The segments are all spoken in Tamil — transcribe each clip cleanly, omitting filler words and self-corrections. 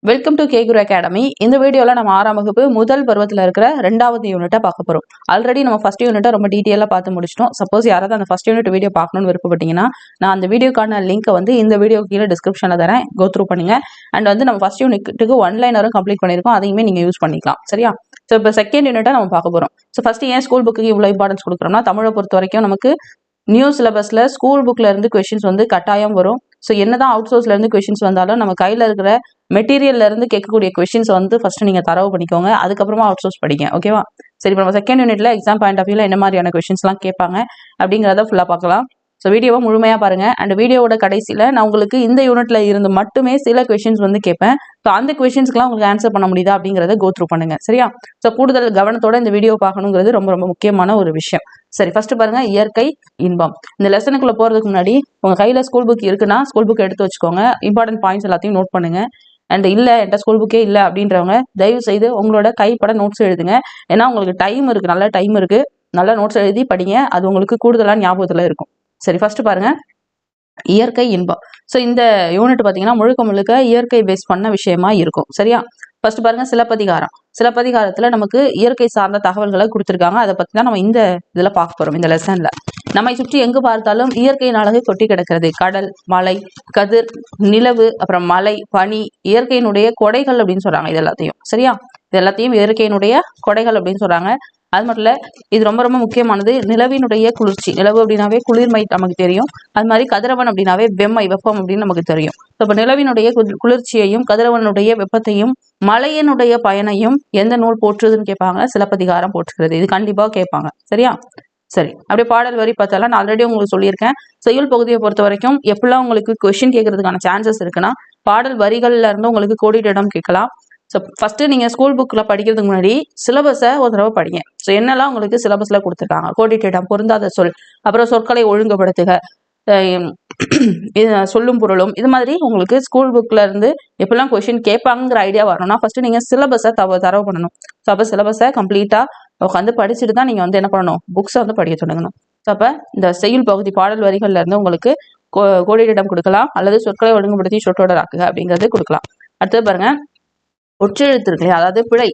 Welcome to K Guru academy. இந்த வீடியோவில் நம்ம 6ஆம் வகுப்பு முதல் பருவத்தில் இருக்கிற 2வது யூனிட்டை பார்க்க போகிறோம். ஆல்ரெடி நம்ம ஃபர்ஸ்ட் யூனிட்டை ரொம்ப டீட்டெயிலாக பார்த்து முடிச்சிட்டோம். சப்போஸ் யாராவது அந்த ஃபர்ஸ்ட் யூனிட் வீடியோ பார்க்கணும்னு விருப்பப்பட்டீங்கன்னா நான் அந்த வீடியோக்கான லிங்க்கை இந்த வீடியோ கீழே டிஸ்கிரிப்ஷனில் தரேன், கோ த்ரூ பண்ணுங்க. அண்ட் நம்ம ஃபர்ஸ்ட் யூனிட்டுக்கு 1 லைனரும் கம்ப்ளீட் பண்ணியிருக்கோம், அதையுமே நீங்கள் யூஸ் பண்ணிக்கலாம். சரியா? ஸோ இப்போ செகண்ட் யூனிட்டை நம்ம பார்க்க போகிறோம். ஸோ ஃபர்ஸ்ட் ஏன் ஸ்கூல் புக்கு இவ்வளோ இம்பார்ட்டன்ஸ் கொடுக்குறோம்னா, தமிழை பொறுத்த வரைக்கும் நமக்கு நியூ சிலபஸில் ஸ்கூல் புக்கில் இருந்து கொஷின்ஸ் கட்டாயம் வரும். ஸோ என்னதான் அவுட் சோர்ஸ்ல இருந்து கொஷின்ஸ் வந்தாலும் நம்ம கையில் இருக்கிற மெட்டீரியல்ல இருந்து கேட்கக்கூடிய கொஷின்ஸ் ஃபர்ஸ்ட் நீங்க தரவு பண்ணிக்கோங்க, அதுக்கப்புறமா அவுட் சோர்ஸ் படிங்க. ஓகேவா? சரி, இப்போ நம்ம செகண்ட் யூனிட்ல எக்ஸாம் பாயிண்ட் ஆஃப் வியூல என்ன மாதிரியான கொஷின்ஸ்லாம் கேட்பாங்க அப்படிங்கிறத ஃபுல்லாக பார்க்கலாம். ஸோ வீடியோவை முழுமையாக பாருங்க. அண்ட் வீடியோவோட கடைசியில் நான் உங்களுக்கு இந்த யூனிட்ல இருந்து மட்டுமே சில கொஷின்ஸ் கேட்பேன். ஸோ அந்த கொஷின்ஸ்க்குலாம் உங்களுக்கு ஆன்சர் பண்ண முடியுதா அப்படிங்கிறத கோ த்ரூ பண்ணுங்க. சரியா? ஸோ கூடுதல் கவனத்தோட இந்த வீடியோ பார்க்கணுங்கிறது ரொம்ப ரொம்ப முக்கியமான ஒரு விஷயம். சரி, ஃபர்ஸ்ட் பாருங்க, இயற்கை இன்பம். இந்த லெசனுக்குள்ள போறதுக்கு முன்னாடி உங்க கையில ஸ்கூல் புக் இருக்குன்னா ஸ்கூல் புக் எடுத்து வச்சுக்கோங்க. இம்பார்ட்டன்ட் பாயிண்ட்ஸ் எல்லாத்தையும் நோட் பண்ணுங்க. அண்ட் இல்லை என்கிட்ட ஸ்கூல் புக்கே இல்லை அப்படின்றவங்க தயவு செய்து உங்களோட கைப்பட நோட்ஸ் எழுதுங்க. ஏன்னா உங்களுக்கு டைம் இருக்கு, நல்ல டைம் இருக்கு. நல்ல நோட்ஸ் எழுதி படிங்க, அது உங்களுக்கு கூடுதலான ஞாபகத்துல இருக்கும். சரி, ஃபர்ஸ்ட் பாருங்க, இயற்கை இன்பம். ஸோ இந்த யூனிட் பார்த்தீங்கன்னா முழுக்க முழுக்க இயற்கை பேஸ் பண்ண விஷயமா இருக்கும். சரியா? ஃபர்ஸ்ட் பாருங்க, சிலப்பதிகாரம். சிலப்பதிகாரத்துல நமக்கு இயற்கை சார்ந்த தகவல்களை கொடுத்துருக்காங்க. அதை பத்தி தான் நம்ம இந்த இதுல பார்க்க போறோம். இந்த லெசன்ல நம்மை சுற்றி எங்கு பார்த்தாலும் இயற்கையின் அழகு கொட்டி கிடக்கிறது. கடல், மலை, கதிர், நிலவு, அப்புறம் மலை, பனி, இயற்கையினுடைய கொடைகள் அப்படின்னு சொல்றாங்க. இது எல்லாத்தையும் சரியா? இது எல்லாத்தையும் இயற்கையினுடைய கொடைகள் அப்படின்னு சொல்றாங்க. அது மட்டும் இல்ல, இது ரொம்ப ரொம்ப முக்கியமானது. நிலவினுடைய குளிர்ச்சி. நிலவு அப்படின்னாவே குளிர்மை நமக்கு தெரியும். அது மாதிரி கதிரவன் அப்படின்னாவே வெப்பம் அப்படின்னு நமக்கு தெரியும். இப்ப நிலவினுடைய குளிர்ச்சியையும் கதிரவனுடைய வெப்பத்தையும் மலையினுடைய பயனையும் எந்த நூல் போற்றுதுன்னு கேட்பாங்க. சிலப்பதிகாரம் போற்றுகிறது. இது கண்டிப்பா கேட்பாங்க. சரியா? சரி, அப்படியே பாடல் வரி பார்த்தாலும் நான் ஆல்ரெடி உங்களுக்கு சொல்லியிருக்கேன். செய்யுள் பகுதியை பொறுத்த வரைக்கும் எப்பெல்லாம் உங்களுக்கு கொஸ்டின் கேட்கறதுக்கான சான்சஸ் இருக்குன்னா, பாடல் வரிகள்ல இருந்து உங்களுக்கு கோடிட்ட இடம் கேட்கலாம். ஸோ ஃபர்ஸ்ட் நீங்க ஸ்கூல் புக்ல படிக்கிறதுக்கு முன்னாடி சிலபஸை ஒரு தடவை படிங்க. ஸோ என்னெல்லாம் உங்களுக்கு சிலபஸ்ல கொடுத்துருக்காங்க, கோடிட்ட இடம், பொருந்தாத சொல், அப்புறம் சொற்களை ஒழுங்குபடுத்துக, சொல்லும் பொருளும், இது மாதிரி உங்களுக்கு ஸ்கூல் புக்ல இருந்து எப்பெல்லாம் கொஸ்டின் கேட்பாங்கிற ஐடியா வரணும்னா ஃபர்ஸ்ட் நீங்க சிலபஸை தரவு பண்ணணும். ஸோ அப்போ சிலபஸை கம்ப்ளீட்டா உட்காந்து படிச்சுட்டு தான் நீங்க என்ன பண்ணணும், புக்ஸை படிக்க தொடங்கணும். ஸோ அப்போ இந்த செய்யுள் பகுதி பாடல் வரிகள்ல இருந்து உங்களுக்கு கோடிட்ட இடம் கொடுக்கலாம், அல்லது சொற்களை ஒழுங்குபடுத்தி சொற்றொடர் ஆக்குக அப்படிங்கிறது கொடுக்கலாம். அடுத்தது பாருங்க, ஒற்றெழுத்து இருக்கு இல்லையா, அதாவது பிழை,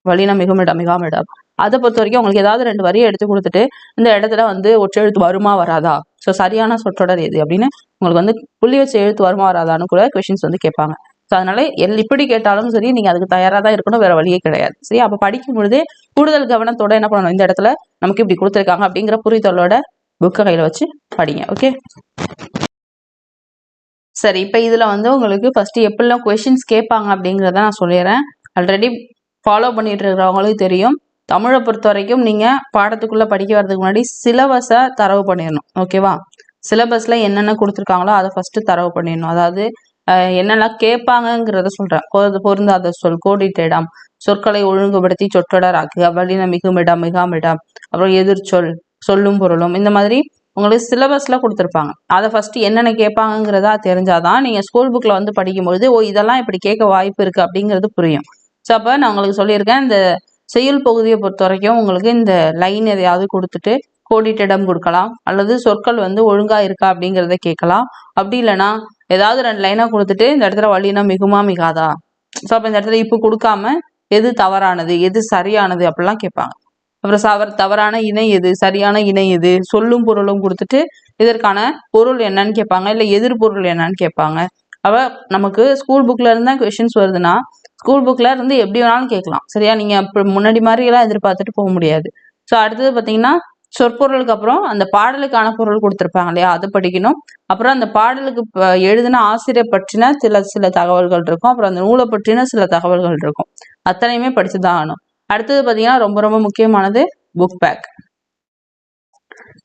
வலினம், மிகுமிடம், மிகாமிடம், அதை பொறுத்த வரைக்கும் உங்களுக்கு ஏதாவது 2 வரியை எடுத்து கொடுத்துட்டு இந்த இடத்துல ஒற்றெழுத்து வருமா வராதா, ஸோ சரியான சொற்றொடர் எது அப்படின்னு உங்களுக்கு புள்ளி வச்ச எழுத்து வருமா வராதான்னு கூட கொஸ்டின்ஸ் கேட்பாங்க. ஸோ அதனால இப்படி கேட்டாலும் சரி, நீங்க அதுக்கு தயாரா தான் இருக்கணும், வேற வழியே கிடையாது. சரி, அப்ப படிக்கும் பொழுது கூடுதல் கவனத்தோட என்ன பண்ணணும், இந்த இடத்துல நமக்கு இப்படி கொடுத்துருக்காங்க அப்படிங்கிற புரிதலோட புக்கை கையில வச்சு படிங்க. ஓகே, சரி, இப்போ இதில் உங்களுக்கு ஃபஸ்ட்டு எப்படிலாம் கொஷின்ஸ் கேட்பாங்க அப்படிங்கிறத நான் சொல்லிடுறேன். ஆல்ரெடி ஃபாலோ பண்ணிட்டு இருக்கிறவங்களுக்கு தெரியும். தமிழை பொறுத்த வரைக்கும் நீங்கள் பாடத்துக்குள்ளே படிக்க வர்றதுக்கு முன்னாடி சிலபஸை தரவு பண்ணிடணும். ஓகேவா? சிலபஸில் என்னென்ன கொடுத்துருக்காங்களோ அதை ஃபஸ்ட்டு தரவு பண்ணிடணும். அதாவது என்னெல்லாம் கேட்பாங்கங்கிறத சொல்கிறேன். பொருந்தாத சொல், கோடிட்ட இடம், சொற்களை ஒழுங்குபடுத்தி சொற்றொடர் ஆக்குக, வலின, மிகுமிடம், மிகாமிடம், அப்புறம் எதிர்ச்சொல், சொல்லும் பொருளும், இந்த மாதிரி உங்களுக்கு சிலபஸ்ல கொடுத்துருப்பாங்க. அதை ஃபர்ஸ்ட் என்னென்ன கேட்பாங்கிறதா தெரிஞ்சாதான் நீங்க ஸ்கூல் புக்ல படிக்கும்போது இதெல்லாம் இப்படி கேட்க வாய்ப்பு இருக்கு அப்படிங்கிறது புரியும். ஸோ அப்போ நான் உங்களுக்கு சொல்லியிருக்கேன், இந்த செய்யுள் பகுதியை பொறுத்த வரைக்கும் உங்களுக்கு இந்த லைன் எதையாவது கொடுத்துட்டு கோடிட்ட இடம் கொடுக்கலாம், அல்லது சொற்கள் ஒழுங்கா இருக்கா அப்படிங்கிறத கேட்கலாம். அப்படி இல்லைன்னா ஏதாவது 2 லைனா கொடுத்துட்டு இந்த இடத்துல வலினா மிகுமா மிகாதா, ஸோ அப்போ இந்த இடத்துல இப்போ கொடுக்காம எது தவறானது எது சரியானது அப்படிலாம் கேட்பாங்க. அப்புறம் தவறான இணை எது, சரியான இணை எது, சொல்லும் பொருளும் கொடுத்துட்டு இதற்கான பொருள் என்னன்னு கேட்பாங்க, இல்லை எதிர்பொருள் என்னன்னு கேட்பாங்க. அவ நமக்கு ஸ்கூல் புக்ல இருந்தா கொஸ்டின்ஸ் வருதுன்னா ஸ்கூல் புக்ல இருந்து எப்படி வேணாலும் கேட்கலாம். சரியா? நீங்க முன்னாடி மாதிரி எல்லாம் எதிர்பார்த்துட்டு போக முடியாது. ஸோ அடுத்தது பார்த்தீங்கன்னா, சொற்பொருளுக்கு அப்புறம் அந்த பாடலுக்கான பொருள் கொடுத்துருப்பாங்க இல்லையா, அது படிக்கணும். அப்புறம் அந்த பாடலுக்கு எழுதின ஆசிரியர் பற்றின சில தகவல்கள் இருக்கும். அப்புறம் அந்த நூலை பற்றின சில தகவல்கள் இருக்கும். அத்தனையுமே படிச்சுதான் ஆகணும். அடுத்தது பார்த்தீங்கன்னா, ரொம்ப ரொம்ப முக்கியமானது புக் பேக்.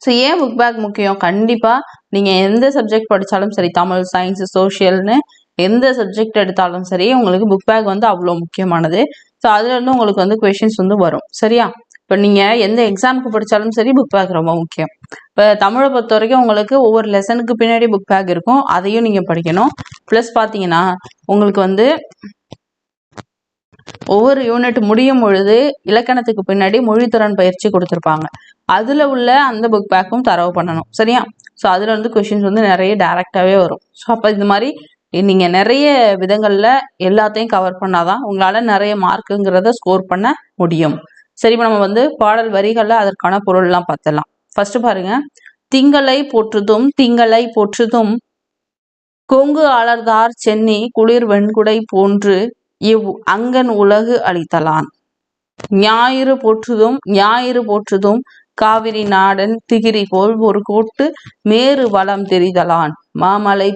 ஸோ ஏன் புக் பேக் முக்கியம்? கண்டிப்பா நீங்க எந்த சப்ஜெக்ட் படிச்சாலும் சரி, தமிழ், சயின்ஸ், சோஷியல்னு எந்த சப்ஜெக்ட் எடுத்தாலும் சரி, உங்களுக்கு புக் பேக் அவ்வளோ முக்கியமானது. ஸோ அதுல இருந்து உங்களுக்கு கொஸ்டின்ஸ் வரும். சரியா? இப்போ நீங்க எந்த எக்ஸாமுக்கு படிச்சாலும் சரி, புக் பேக் ரொம்ப முக்கியம். இப்போ தமிழை பொறுத்த வரைக்கும் உங்களுக்கு ஒவ்வொரு லெசனுக்கு பின்னாடி புக் பேக் இருக்கும், அதையும் நீங்க படிக்கணும். ப்ளஸ் பார்த்தீங்கன்னா உங்களுக்கு ஒவ்வொரு யூனிட் முடியும் பொழுது இலக்கணத்துக்கு பின்னாடி மொழித்திறன் பயிற்சி கொடுத்துருப்பாங்க. அதுல உள்ள அந்த புக் பேக்கும் தரவு பண்ணணும். சரியா? ஸோ அதுல கொஸ்டின்ஸ் நிறைய டைரக்டாவே வரும். ஸோ அப்போ இந்த மாதிரி நீங்கள் நிறைய விதங்களில் எல்லாத்தையும் கவர் பண்ணாதான் உங்களால் நிறைய மார்க்குங்கிறத ஸ்கோர் பண்ண முடியும். சரி, இப்போ நம்ம வந்து பாடல் வரிகளில் அதற்கான பொருள்லாம் பார்த்துடலாம். ஃபர்ஸ்ட் பாருங்க, திங்களை போற்றுதும் திங்களை போற்றுதும் கொங்கு அலர்தார் சென்னி குளிர் வெண்குடை போன்று இவ் அங்கன் உலகு அளித்தலான். ஞாயிறு போற்றுதும் காவிரி நாடன் திகிரி போல் ஒரு கோட்டு மேறு வளம் தெரிதலான். மாமலை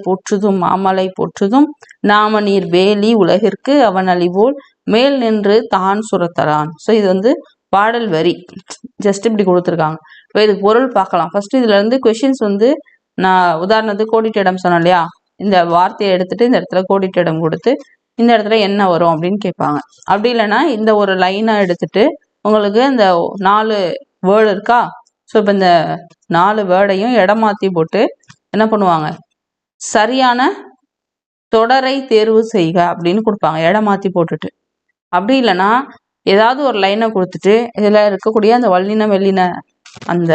போற்றுதும் நாமநீர் வேலி உலகிற்கு அவன் அழிவோல் மேல் நின்று தான் சுரத்தலான். ஸோ இது வந்து பாடல் வரி, ஜஸ்ட் இப்படி கொடுத்துருக்காங்க. இப்போ இதுக்கு பொருள் பார்க்கலாம். ஃபர்ஸ்ட் இதுல இருந்து கொஷின்ஸ் வந்து நான் உதாரணத்துக்கு கோடிட்ட இடம் சொன்னேன் இல்லையா, இந்த வார்த்தையை எடுத்துட்டு இந்த இடத்துல கோடிட்ட இடம் கொடுத்து இந்த இடத்துல என்ன வரும் அப்படின்னு கேட்பாங்க. அப்படி இல்லைன்னா இந்த ஒரு லைனை எடுத்துட்டு உங்களுக்கு இந்த 4 வேர்டு இருக்கா, ஸோ இப்போ இந்த 4 வேர்டையும் இடமாத்தி போட்டு என்ன பண்ணுவாங்க, சரியான தொடரை தேர்வு செய்க அப்படின்னு கொடுப்பாங்க இடமாத்தி போட்டுட்டு. அப்படி இல்லைன்னா ஏதாவது ஒரு லைனை கொடுத்துட்டு இதில் இருக்கக்கூடிய அந்த வல்லின வெள்ளின அந்த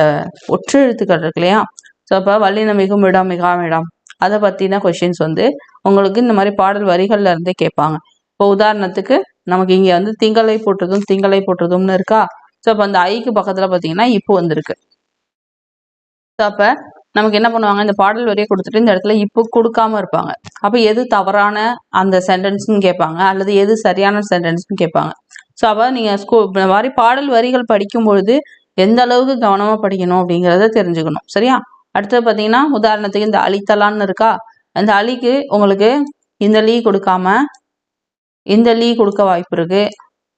ஒற்று எழுத்துக்கள் இருக்கு இல்லையா, ஸோ அப்போ வல்லின மிகும் இடம் மிகாமிடம் அதை பற்றின கொஷின்ஸ் வந்து உங்களுக்கு இந்த மாதிரி பாடல் வரிகள்ல இருந்தே கேட்பாங்க. இப்போ உதாரணத்துக்கு நமக்கு இங்கே வந்து திங்களை போட்டுறதும்னு இருக்கா, ஸோ அப்போ அந்த ஐக்கு பக்கத்தில் பார்த்தீங்கன்னா இப்போ வந்திருக்கு. ஸோ அப்போ நமக்கு என்ன பண்ணுவாங்க, இந்த பாடல் வரியை கொடுத்துட்டு இந்த இடத்துல இப்போ கொடுக்காம இருப்பாங்க. அப்போ எது தவறான அந்த சென்டென்ஸ்ன்னு கேட்பாங்க, அல்லது எது சரியான சென்டென்ஸ்ன்னு கேட்பாங்க. ஸோ அப்போ நீங்கள் இந்த மாதிரி பாடல் வரிகள் படிக்கும் பொழுது எந்த அளவுக்கு கவனமாக படிக்கணும் அப்படிங்கிறத தெரிஞ்சுக்கணும். சரியா? அடுத்தது பார்த்தீங்கன்னா உதாரணத்துக்கு இந்த அழித்தலான்னு இருக்கா, அந்த அழிக்கு உங்களுக்கு இந்த லீ கொடுக்காம இந்த லீ கொடுக்க வாய்ப்பு இருக்கு,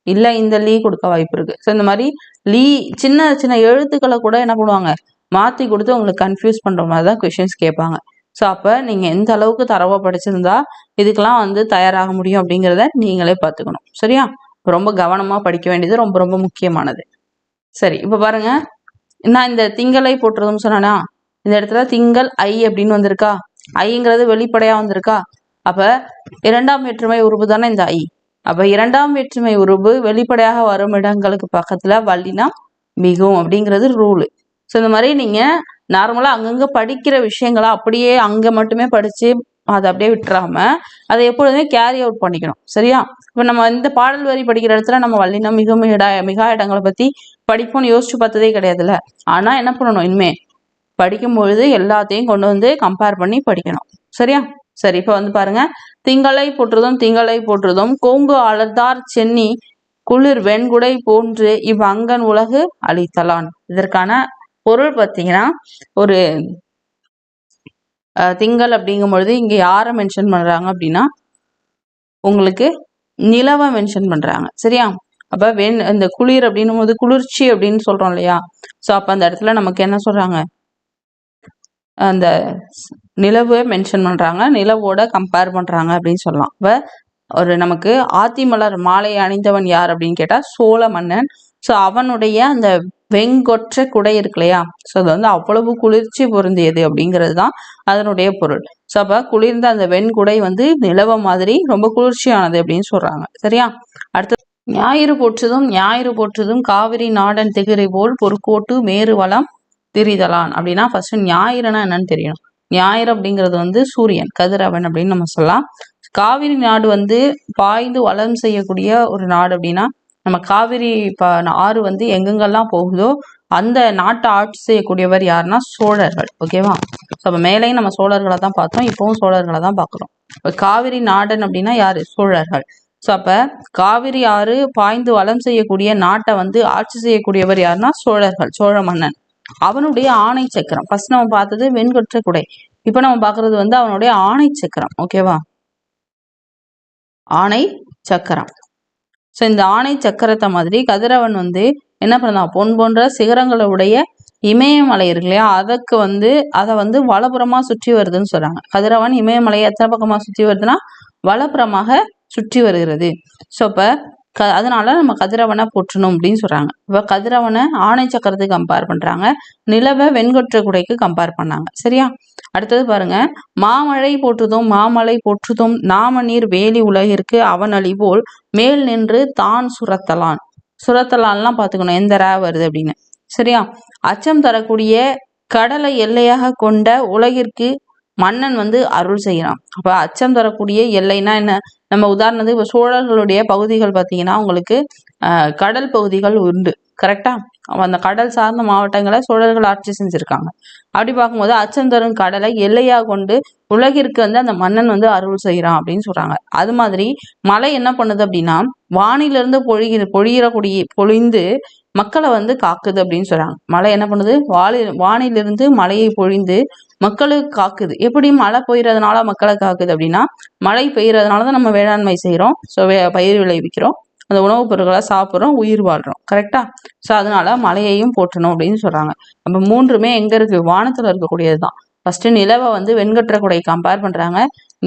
இல்லை இந்த லீ கொடுக்க வாய்ப்பு இருக்கு. ஸோ இந்த மாதிரி லீ சின்ன சின்ன எழுத்துக்களை கூட என்ன பண்ணுவாங்க, மாற்றி கொடுத்து உங்களுக்கு கன்ஃபியூஸ் பண்ணுற மாதிரி தான் கொஷின்ஸ் கேட்பாங்க. ஸோ அப்போ நீங்கள் எந்த அளவுக்கு தரவாக படிச்சிருந்தா இதுக்கெல்லாம் வந்து தயாராக முடியும் அப்படிங்கிறத நீங்களே பார்த்துக்கணும். சரியா? ரொம்ப கவனமாக படிக்க வேண்டியது ரொம்ப ரொம்ப முக்கியமானது. சரி, இப்போ பாருங்க, நான் இந்த திங்களை போட்டுறதுன்னு சொன்னா இந்த இடத்துல திங்கள் ஐ அப்படின்னு வந்திருக்கா, ஐங்கிறது வெளிப்படையா வந்திருக்கா. அப்ப 2ஆம் வேற்றுமை உருபு தானே இந்த ஐ. அப்ப 2ஆம் வேற்றுமை உருபு வெளிப்படையாக வரும் இடங்களுக்கு பக்கத்துல வல்லினா மிகும் அப்படிங்கிறது ரூலு. ஸோ இந்த மாதிரி நீங்க நார்மலா அங்கங்க படிக்கிற விஷயங்களை அப்படியே அங்க மட்டுமே படிச்சு அதை அப்படியே விட்டுறாம அதை எப்பொழுதுமே கேரி அவுட் பண்ணிக்கணும். சரியா? இப்போ நம்ம இந்த பாடல் வரி படிக்கிற இடத்துல நம்ம வல்லினம் மிகும் மிகா இடங்களை பத்தி படிப்போம்னு யோசிச்சு பார்த்ததே கிடையாதுல்ல. ஆனா என்ன பண்ணணும், இனிமே படிக்கும் பொழுது எல்லாத்தையும் கொண்டு வந்து கம்பேர் பண்ணி படிக்கணும். சரியா? சரி, இப்போ வந்து பாருங்க, திங்களை போற்றுதும் கொங்கு அலர்தார் சென்னி குளிர் வெண்குடை போன்று இவ் அங்கன் உலகு அளித்தலான். இதற்கான பொருள் பார்த்தீங்கன்னா, ஒரு திங்கள் அப்படிங்கும் பொழுது இங்க யாரை மென்ஷன் பண்றாங்க அப்படின்னா உங்களுக்கு நிலவை மென்ஷன் பண்றாங்க. சரியா? அப்ப இந்த குளிர் அப்படின்னும் போது குளிர்ச்சி அப்படின்னு சொல்றோம் இல்லையா, ஸோ அப்ப அந்த இடத்துல நமக்கு என்ன சொல்றாங்க, அந்த நிலவை மென்ஷன் பண்றாங்க, நிலவோட கம்பேர் பண்றாங்க அப்படின்னு சொல்லலாம். இப்போ ஒரு நமக்கு ஆத்திமலர் மாலை அணிந்தவன் யார் அப்படின்னு கேட்டா சோழ மன்னன். ஸோ அவனுடைய அந்த வெங்கொற்ற குடை இருக்கு இல்லையா, ஸோ அது வந்து அவ்வளவு குளிர்ச்சி பொருந்தியது அப்படிங்கிறது தான் அதனுடைய பொருள். ஸோ அப்போ குளிர்ந்த அந்த வெண்குடை வந்து நிலவ மாதிரி ரொம்ப குளிர்ச்சியானது அப்படின்னு சொல்றாங்க. சரியா? அடுத்து ஞாயிறு போற்றுதும் காவிரி நாடன் திகிரி போல் பொறுக்கோட்டு மேறு வளம் திரிதலான். அப்படின்னா ஃபர்ஸ்ட் ஞாயிறுனா என்னன்னு தெரியணும். ஞாயிறு அப்படிங்கிறது வந்து சூரியன், கதிரவன் அப்படின்னு நம்ம சொல்லலாம். காவிரி நாடு வந்து பாய்ந்து வளம் செய்யக்கூடிய ஒரு நாடு அப்படின்னா நம்ம காவிரி ஆறு வந்து எங்கெங்கெல்லாம் போகுதோ அந்த நாட்டை ஆட்சி செய்யக்கூடியவர் யாருன்னா சோழர்கள். ஓகேவா? ஸோ அப்போ மேலேயும் நம்ம சோழர்களை தான் பார்த்தோம், இப்பவும் சோழர்களை தான் பார்க்குறோம். இப்போ காவிரி நாடன் அப்படின்னா யாரு? சோழர்கள். ஸோ அப்போ காவிரி ஆறு பாய்ந்து வளம் செய்யக்கூடிய நாட்டை வந்து ஆட்சி செய்யக்கூடியவர் யாருன்னா சோழர்கள், சோழ மன்னன். அவனுடைய ஆணை சக்கரம் ஃபர்ஸ்ட் நம்ம பார்த்தது வெண்கொற்ற குடை, இப்போ நம்ம பார்க்கறது வந்து அவனுடைய ஆணை சக்கரம். ஓகேவா? ஆணை சக்கரம். ஸோ இந்த ஆணை சக்கரத்தை மாதிரி கதிரவன் வந்து என்ன பண்ணலாம், பொன் போன்ற சிகரங்களுடைய இமயமலை இருக்கு இல்லையா, அதை வந்து வலப்புறமா சுற்றி வருதுன்னு சொல்றாங்க. கதிரவன் இமயமலையை எத்தனை பக்கமா சுற்றி வருதுன்னா வலப்புறமாக சுற்றி வருகிறது. ஸோ அப்ப அதனால நம்ம கதிரவனை போற்றணும் அப்படின்னு சொல்றாங்க. இப்போ கதிரவனை ஆணை சக்கரத்துக்கு கம்பேர் பண்றாங்க, நிலவை வெண்கொற்ற குடைக்கு கம்பேர் பண்ணாங்க. சரியா? அடுத்தது பாருங்க, மாமலை போற்றுதும் நாம நீர் வேலி உலகிற்கு அவன் அழிவோல் மேல் நின்று தான் சுரத்தலான். சுரத்தலான்லாம் பார்த்துக்கணும் எந்த ரா வருது அப்படின்னு. சரியா? அச்சம் தரக்கூடிய கடலை எல்லையாக கொண்ட உலகிற்கு மன்னன் வந்து அருள் செய்யறான். அப்ப அச்சம் தரக்கூடிய எல்லைன்னா என்ன? நம்ம உதாரணத்துக்கு இப்ப சோழர்களுடைய பகுதிகள் பார்த்தீங்கன்னா உங்களுக்கு கடல் பகுதிகள் உண்டு. கரெக்டா? அந்த கடல் சார்ந்த மாவட்டங்களை சோழர்கள் ஆட்சி செஞ்சிருக்காங்க. அப்படி பார்க்கும்போது அச்சம் தரும் கடலை எல்லையா கொண்டு உலகிற்கு வந்து அந்த மன்னன் வந்து அருள் செய்யறான் அப்படின்னு சொல்றாங்க. அது மாதிரி மழை என்ன பண்ணுது அப்படின்னா வானிலிருந்து பொழிந்து மக்களை வந்து காக்குது அப்படின்னு சொல்றாங்க. மழை என்ன பண்ணுது? வானிலிருந்து மழையை பொழிந்து மக்களுக்கு காக்குது. எப்படி மழை பெய்யறதுனால மக்களை காக்குது அப்படின்னா மழை பெய்யறதுனால தான் நம்ம வேளாண்மை செய்யறோம். ஸோ பயிர் விளைவிக்கிறோம், அந்த உணவுப் பொருட்களை சாப்பிட்றோம், உயிர் வாழ்றோம். கரெக்டா? ஸோ அதனால மழையையும் போற்றணும் அப்படின்னு சொல்றாங்க. அப்ப மூன்றுமே எங்க இருக்கு? வானத்துல இருக்கக்கூடியதுதான். ஃபர்ஸ்ட் நிலவை வந்து வெண்கற்ற குடை கம்பேர் பண்றாங்க.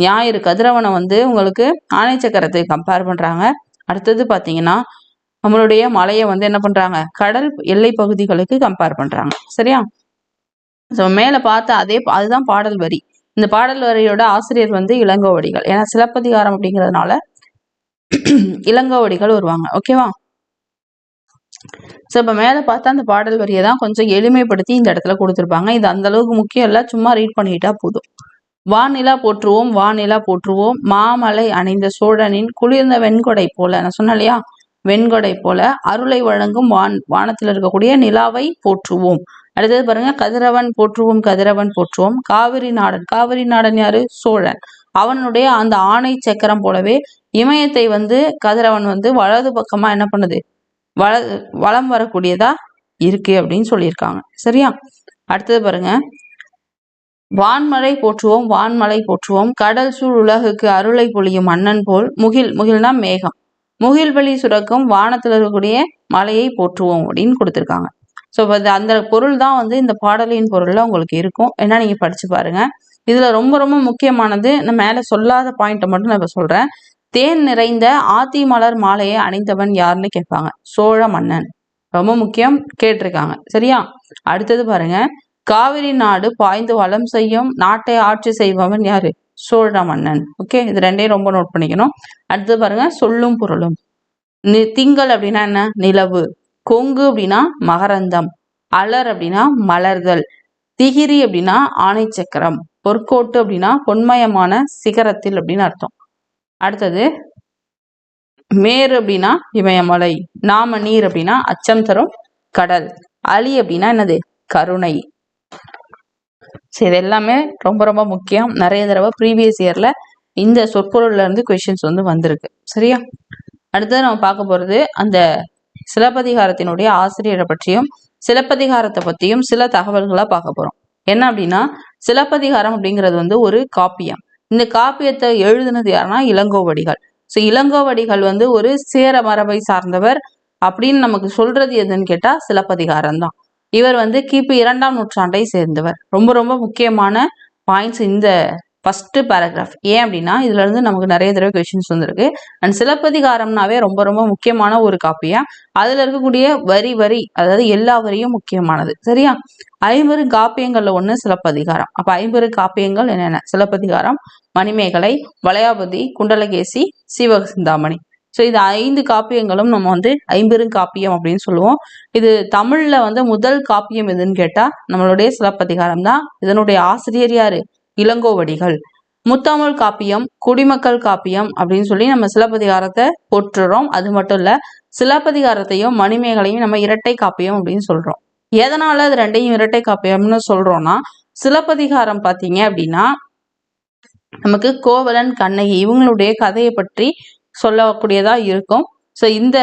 ஞாயிறு கதிரவனை வந்து உங்களுக்கு ஆணை சக்கரத்தை கம்பேர் பண்றாங்க. அடுத்தது பாத்தீங்கன்னா நம்மளுடைய மலையை வந்து என்ன பண்றாங்க? கடல் எல்லை பகுதிகளுக்கு கம்பேர் பண்றாங்க. சரியா? ஸோ மேல பார்த்த அதுதான் பாடல் வரி. இந்த பாடல் வரியோட ஆசிரியர் வந்து இளங்கோவடிகள். ஏன்னா சிலப்பதிகாரம் அப்படிங்கிறதுனால இளங்கோவடிகள் வருவாங்க. ஓகேவா? ஸோ இப்போ மேலே பார்த்தா அந்த பாடல் வரியை தான் கொஞ்சம் எளிமைப்படுத்தி இந்த இடத்துல கொடுத்துருப்பாங்க. இது அந்த அளவுக்கு முக்கியம் இல்லை, சும்மா ரீட் பண்ணிட்டா போதும். வானிலா போற்றுவோம், வானிலா போற்றுவோம், மாமலை அணிந்த சோழனின் குளிர்ந்த வெண்கொடை போல. நான் சொன்னேன் இல்லையா, வெண்கொடை போல அருளை வழங்கும் வானத்தில் இருக்கக்கூடிய நிலாவை போற்றுவோம். அடுத்தது பாருங்க, கதிரவன் போற்றுவோம், கதிரவன் போற்றுவோம். காவிரி நாடன், காவிரி நாடன் யாரு? சோழன். அவனுடைய அந்த ஆணை சக்கரம் போலவே இமயத்தை வந்து கதிரவன் வந்து வலது பக்கமா என்ன பண்ணுது? வளம் வரக்கூடியதா இருக்கு அப்படின்னு சொல்லியிருக்காங்க. சரியா? அடுத்தது பாருங்க, வான்மழை போற்றுவோம், வான்மழை போற்றுவோம், கடல் சூழ் உலகுக்கு அருளை பொழியும் மன்னன் போல் முகில்னா மேகம், முகில் வழி சுரக்கும் வானத்தில் இருக்கக்கூடிய மலையை போற்றுவோம் அப்படின்னு கொடுத்துருக்காங்க. ஸோ அந்த பொருள் தான் வந்து இந்த பாடலின் பொருள்ல உங்களுக்கு இருக்கும். ஏன்னா நீங்க படிச்சு பாருங்க. இதுல ரொம்ப ரொம்ப முக்கியமானது, நான் மேல சொல்லாத பாயிண்ட்டை மட்டும் நான் இப்ப சொல்றேன். தேன் நிறைந்த ஆத்தி மலர் மாலையை அணிந்தவன் யாருன்னு கேட்பாங்க. சோழ மன்னன். ரொம்ப முக்கியம், கேட்டிருக்காங்க. சரியா? அடுத்தது பாருங்க, காவிரி நாடு பாய்ந்து வளம் செய்யும் நாட்டை ஆட்சி செய்பவன் யாரு? சோழ மன்னன். ஓகே, இது ரெண்டையும் ரொம்ப நோட் பண்ணிக்கணும். அடுத்தது பாருங்க, சொல்லும் பொருளும். திங்கள் அப்படின்னா என்ன? நிலவு. கொங்கு அப்படின்னா மகரந்தம். அலர் அப்படின்னா மலர்கள். திகிரி அப்படின்னா ஆணை சக்கரம். பொற்கோட்டு அப்படின்னா பொன்மயமான சிகரத்தில் அப்படின்னு அர்த்தம். அடுத்தது மேரு அப்படின்னா இமயமலை. நாம நீர் அப்படின்னா அச்சம் தரும் கடல். அலி அப்படின்னா என்னது? கருணை. இது எல்லாமே ரொம்ப ரொம்ப முக்கியம். நிறைய தடவை ப்ரீவியஸ் இயர்ல இந்த சொற்பொருள்ல இருந்து கொஸ்டின்ஸ் வந்து வந்திருக்கு. சரியா? அடுத்தது நம்ம பார்க்க போறது அந்த சிலப்பதிகாரத்தினுடைய ஆசிரியரை பற்றியும் சிலப்பதிகாரத்தை பற்றியும் சில தகவல்களா பார்க்க போறோம். என்ன அப்படின்னா, சிலப்பதிகாரம் அப்படிங்கிறது வந்து ஒரு காப்பியம். இந்த காப்பியத்தை எழுதுனது யாருன்னா இளங்கோவடிகள். ஸோ இளங்கோவடிகள் வந்து ஒரு சேர மரபை சார்ந்தவர் அப்படின்னு நமக்கு சொல்றது எதுன்னு கேட்டா சிலப்பதிகாரம் தான். இவர் வந்து கிபி 2ஆம் நூற்றாண்டை சேர்ந்தவர். ரொம்ப ரொம்ப முக்கியமான பாயிண்ட்ஸ் இந்த ஃபர்ஸ்ட் பேராகிராஃப். ஏன் அப்படின்னா இதுல இருந்து நமக்கு நிறைய தடவை கொஸ்டின்ஸ் வந்திருக்கு. அண்ட் சிலப்பதிகாரம்னாவே ரொம்ப ரொம்ப முக்கியமான ஒரு காப்பியா. அதுல இருக்கக்கூடிய வரி அதாவது எல்லா வரியும் முக்கியமானது. சரியா? 50 காப்பியங்கள்ல ஒண்ணு சிலப்பதிகாரம். அப்ப 50 காப்பியங்கள் என்னென்ன? சிலப்பதிகாரம், மணிமேகலை, வளையாபதி, குண்டலகேசி, சிவசிந்தாமணி. ஸோ இது 5 காப்பியங்களும் நம்ம வந்து 50 காப்பியம் அப்படின்னு சொல்லுவோம். இது தமிழ்ல வந்து முதல் காப்பியம் எதுன்னு கேட்டா நம்மளுடைய சிலப்பதிகாரம் தான். இதனுடைய ஆசிரியர் யாரு? இளங்கோவடிகள். முத்தமிழ் காப்பியம், குடிமக்கள் காப்பியம் அப்படின்னு சொல்லி நம்ம சிலப்பதிகாரத்தை போற்றுறோம். அது மட்டும் இல்ல, சிலப்பதிகாரத்தையும் மணிமேகலையும் நம்ம இரட்டை காப்பியம் அப்படின்னு சொல்றோம். எதனால அது ரெண்டையும் இரட்டை காப்பியம்னு சொல்றோம்னா, சிலப்பதிகாரம் பார்த்தீங்க அப்படின்னா நமக்கு கோவலன், கண்ணகி இவங்களுடைய கதையை பற்றி சொல்லக்கூடியதா இருக்கும். ஸோ இந்த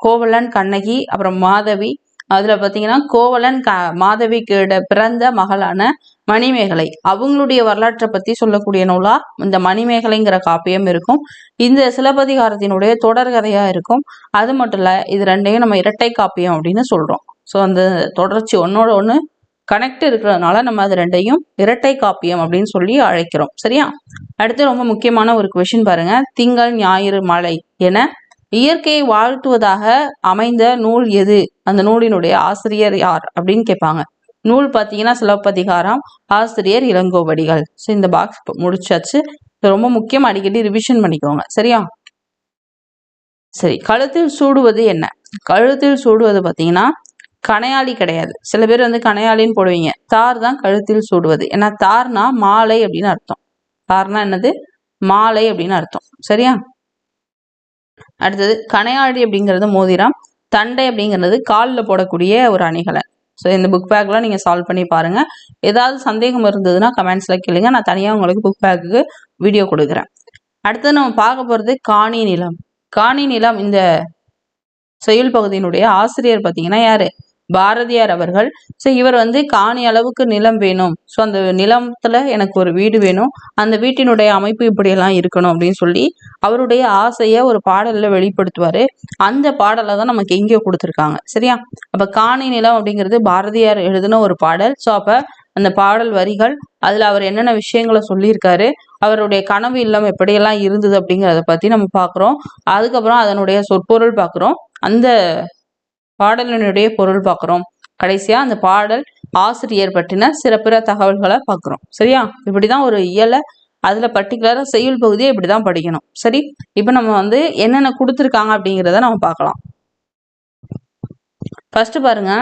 கோவலன், கண்ணகி, அப்புறம் மாதவி, அதுல பாத்தீங்கன்னா கோவலன் மாதவி பிறந்த மகளான மணிமேகலை அவங்களுடைய வரலாற்றை பத்தி சொல்லக்கூடிய நூலா இந்த மணிமேகலைங்கிற காப்பியம் இருக்கும். இந்த சிலப்பதிகாரத்தினுடைய தொடர்கதையா இருக்கும். அது மட்டும் இல்ல, இது ரெண்டையும் நம்ம இரட்டை காப்பியம் அப்படின்னு சொல்றோம். ஸோ அந்த தொடர்ச்சி ஒன்னோட ஒண்ணு கனெக்ட் இருக்கிறதுனால நம்ம அது ரெண்டையும் இரட்டை காப்பியம் அப்படின்னு சொல்லி அழைக்கிறோம். சரியா? அடுத்து ரொம்ப முக்கியமான ஒரு கொஸ்டின் பாருங்க. திங்கள், ஞாயிறு, மழை என இயற்கையை வாழ்த்துவதாக அமைந்த நூல் எது? அந்த நூலினுடைய ஆசிரியர் யார் அப்படின்னு கேட்பாங்க. நூல் பார்த்தீங்கன்னா சிலப்பதிகாரம், ஆசிரியர் இளங்கோவடிகள். ஸோ இந்த பாக்ஸ் முடிச்சாச்சு. ரொம்ப முக்கியம், அடிக்கடி ரிவிஷன் பண்ணிக்கோங்க. சரியா? சரி, கழுத்தில் சூடுவது என்ன? கழுத்தில் சூடுவது பார்த்தீங்கன்னா கணையாளி கிடையாது. சில பேர் வந்து கணையாளின்னு போடுவீங்க. தார் தான் கழுத்தில் சூடுவது. ஏன்னா தார்னா மாலை அப்படின்னு அர்த்தம். தார்னா என்னது? மாலை அப்படின்னு அர்த்தம். சரியா? அடுத்தது கணையாழி அப்படிங்கிறது மோதிரம். தண்டை அப்படிங்கிறது காலில் போடக்கூடிய ஒரு அணிகலன். ஸோ இந்த புக் பேக்லாம் நீங்கள் சால்வ் பண்ணி பாருங்க. ஏதாவது சந்தேகம் இருந்ததுன்னா கமெண்ட்ஸில் கேளுங்க. நான் தனியாக உங்களுக்கு புக் பேக்குக்கு வீடியோ கொடுக்குறேன். அடுத்தது நம்ம பார்க்க போகிறது காணி நிலம். காணி நிலம் இந்த செயல் பகுதியினுடைய ஆசிரியர் பார்த்தீங்கன்னா யாரு? பாரதியார் அவர்கள். ஸோ இவர் வந்து காணி அளவுக்கு நிலம் வேணும், ஸோ அந்த நிலத்துல எனக்கு ஒரு வீடு வேணும், அந்த வீட்டினுடைய அமைப்பு இப்படியெல்லாம் இருக்கணும் அப்படின்னு சொல்லி அவருடைய ஆசையை ஒரு பாடல்ல வெளிப்படுத்துவாரு. அந்த பாடலை தான் நமக்கு எங்கேயோ கொடுத்துருக்காங்க. சரியா? அப்ப காணி நிலம் அப்படிங்கிறது பாரதியார் எழுதின ஒரு பாடல். ஸோ அப்ப அந்த பாடல் வரிகள், அதுல அவர் என்னென்ன விஷயங்களை சொல்லியிருக்காரு, அவருடைய கனவு இல்லம் எப்படியெல்லாம் இருந்தது அப்படிங்கிறத பத்தி நம்ம பார்க்குறோம். அதுக்கப்புறம் அதனுடைய சொற்பொருள் பார்க்குறோம், அந்த பாடலினுடைய பொருள் பார்க்குறோம், கடைசியா அந்த பாடல் ஆசிரியர் பற்றின சிறப்பிற தகவல்களை பார்க்குறோம். சரியா? இப்படிதான் ஒரு இயலை, அதுல பர்டிகுலரா செய்யுள் பகுதியை இப்படிதான் படிக்கணும். சரி, இப்ப நம்ம வந்து என்னென்ன கொடுத்துருக்காங்க அப்படிங்கிறத நம்ம பார்க்கலாம். ஃபர்ஸ்ட் பாருங்க,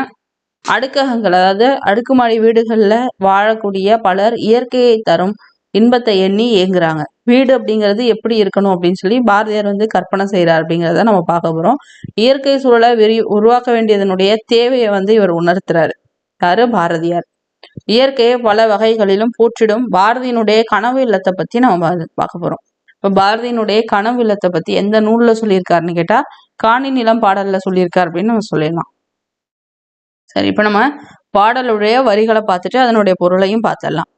அடுக்ககங்கள், அதாவது அடுக்குமாடி வீடுகள்ல வாழக்கூடிய பலர் இயற்கையை தரும் இன்பத்தை எண்ணி ஏங்குறாங்க. வீடு அப்படிங்கிறது எப்படி இருக்கணும் அப்படின்னு சொல்லி பாரதியார் வந்து கற்பனை செய்கிறார் அப்படிங்கிறத நம்ம பார்க்க போறோம். இயற்கை சூழலை உருவாக்க வேண்டியதனுடைய தேவையை வந்து இவர் உணர்த்துறாரு. யாரு? பாரதியார். இயற்கையை பல வகைகளிலும் போற்றிடும் பாரதியினுடைய கனவு இல்லத்தை பத்தி நம்ம பார்க்க போறோம். இப்ப பாரதியினுடைய கனவு இல்லத்தை பத்தி எந்த நூல்ல சொல்லியிருக்காருன்னு கேட்டா காணி நிலம் பாடல்ல சொல்லியிருக்காரு அப்படின்னு நம்ம சொல்லிடலாம். சரி, இப்ப நம்ம பாடலுடைய வரிகளை பார்த்துட்டு அதனுடைய பொருளையும் பார்த்துடலாம்.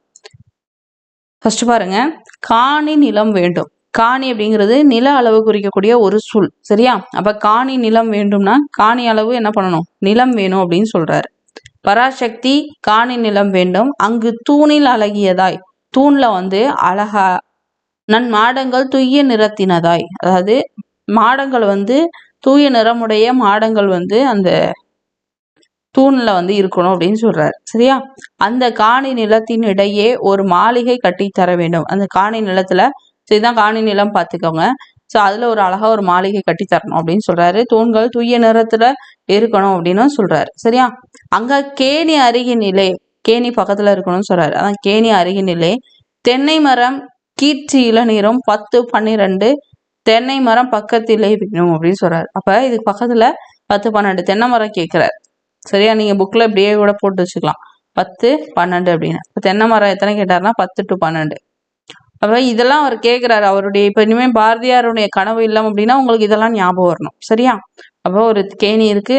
ஃபர்ஸ்ட் பாருங்க, காணி நிலம் வேண்டும். காணி அப்படிங்கிறது நில அளவு குறிக்கக்கூடிய ஒரு சொல். சரியா? அப்ப காணி நிலம் வேண்டும்னா காணி அளவு என்ன பண்ணணும்? நிலம் வேணும் அப்படின்னு சொல்றாரு. பராசக்தி காணி நிலம் வேண்டும், அங்கு தூணில் அழகியதாய், தூண்ல வந்து அழகா, நன் மாடங்கள் தூய நிறத்தினதாய், அதாவது மாடங்கள் வந்து தூய நிறமுடைய மாடங்கள் வந்து அந்த தூண்ல வந்து இருக்கணும் அப்படின்னு சொல்றாரு. சரியா? அந்த காணி நிலத்தின் இடையே ஒரு மாளிகை கட்டி தர வேண்டும். அந்த காணி நிலத்துல, இதுதான் காணி நிலம் பார்த்துக்கோங்க. ஸோ அதுல ஒரு அழகா ஒரு மாளிகை கட்டி தரணும் அப்படின்னு சொல்றாரு. தூண்கள் தூய நிறத்துல இருக்கணும் அப்படின்னு சொல்றாரு. சரியா? அங்க கேணி அருகினிலே, கேணி பக்கத்துல இருக்கணும்னு சொல்றாரு. அதான் கேணி அருகினிலே தென்னை மரம் கீர்ச்சி இளநீரும் 10, 12 தென்னை மரம் பக்கத்திலே இருக்கணும் அப்படின்னு சொல்றாரு. அப்ப இதுக்கு பக்கத்துல 10, 12 தென்னை மரம் கேட்கிறாரு. சரியா? நீங்க புக்ல இப்படியே கூட போட்டு வச்சுக்கலாம், 10, 12 அப்படின்னு. இப்போ தென்னை மரம் எத்தனை கேட்டாருன்னா 10 to 12. அப்ப இதெல்லாம் அவர் கேட்கிறாரு. அவருடைய இப்ப இனிமே பாரதியாருடைய கனவு இல்லம் அப்படின்னா உங்களுக்கு இதெல்லாம் ஞாபகம் வரணும். சரியா? அப்போ ஒரு கேணி இருக்கு,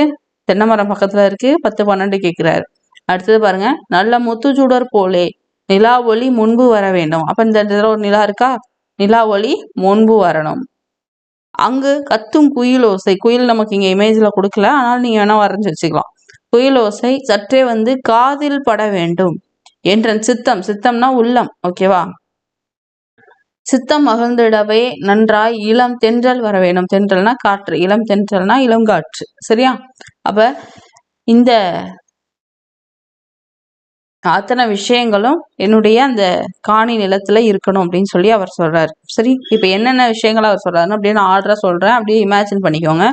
தென்னை மரம் பக்கத்துல இருக்கு, 10, 12 கேட்கிறாரு. அடுத்தது பாருங்க, நல்ல முத்துச்சுடர் போலே நிலா ஒளி முன்பு வர வேண்டும். அப்ப இந்த இடத்துல ஒரு நிலா இருக்கா, நிலா ஒளி முன்பு வரணும். அங்கு கத்தும் குயில் ஓசை, குயில் நமக்கு இங்க இமேஜ்ல கொடுக்கல, ஆனால் நீங்க வேணா வரைஞ்சு வச்சுக்கலாம். குயில் ஓசை சற்றே வந்து காதில் பட வேண்டும். என்றன் சித்தம், சித்தம்னா உள்ளம், ஓகேவா? சித்தம் மகிழ்ந்திடவே நன்றாய் இளம் தென்றல் வர வேண்டும். தென்றல்னா காற்று, இளம் தென்றல்னா இளம் காற்று. சரியா? அப்ப இந்த அத்தனை விஷயங்களும் என்னுடைய அந்த காணி நிலத்துல இருக்கணும் அப்படின்னு சொல்லி அவர் சொல்றாரு. சரி, இப்ப என்னென்ன விஷயங்கள் அவர் சொல்றாருன்னு அப்படின்னு ஆர்டரா சொல்றேன், அப்படியே இமேஜின் பண்ணிக்கோங்க.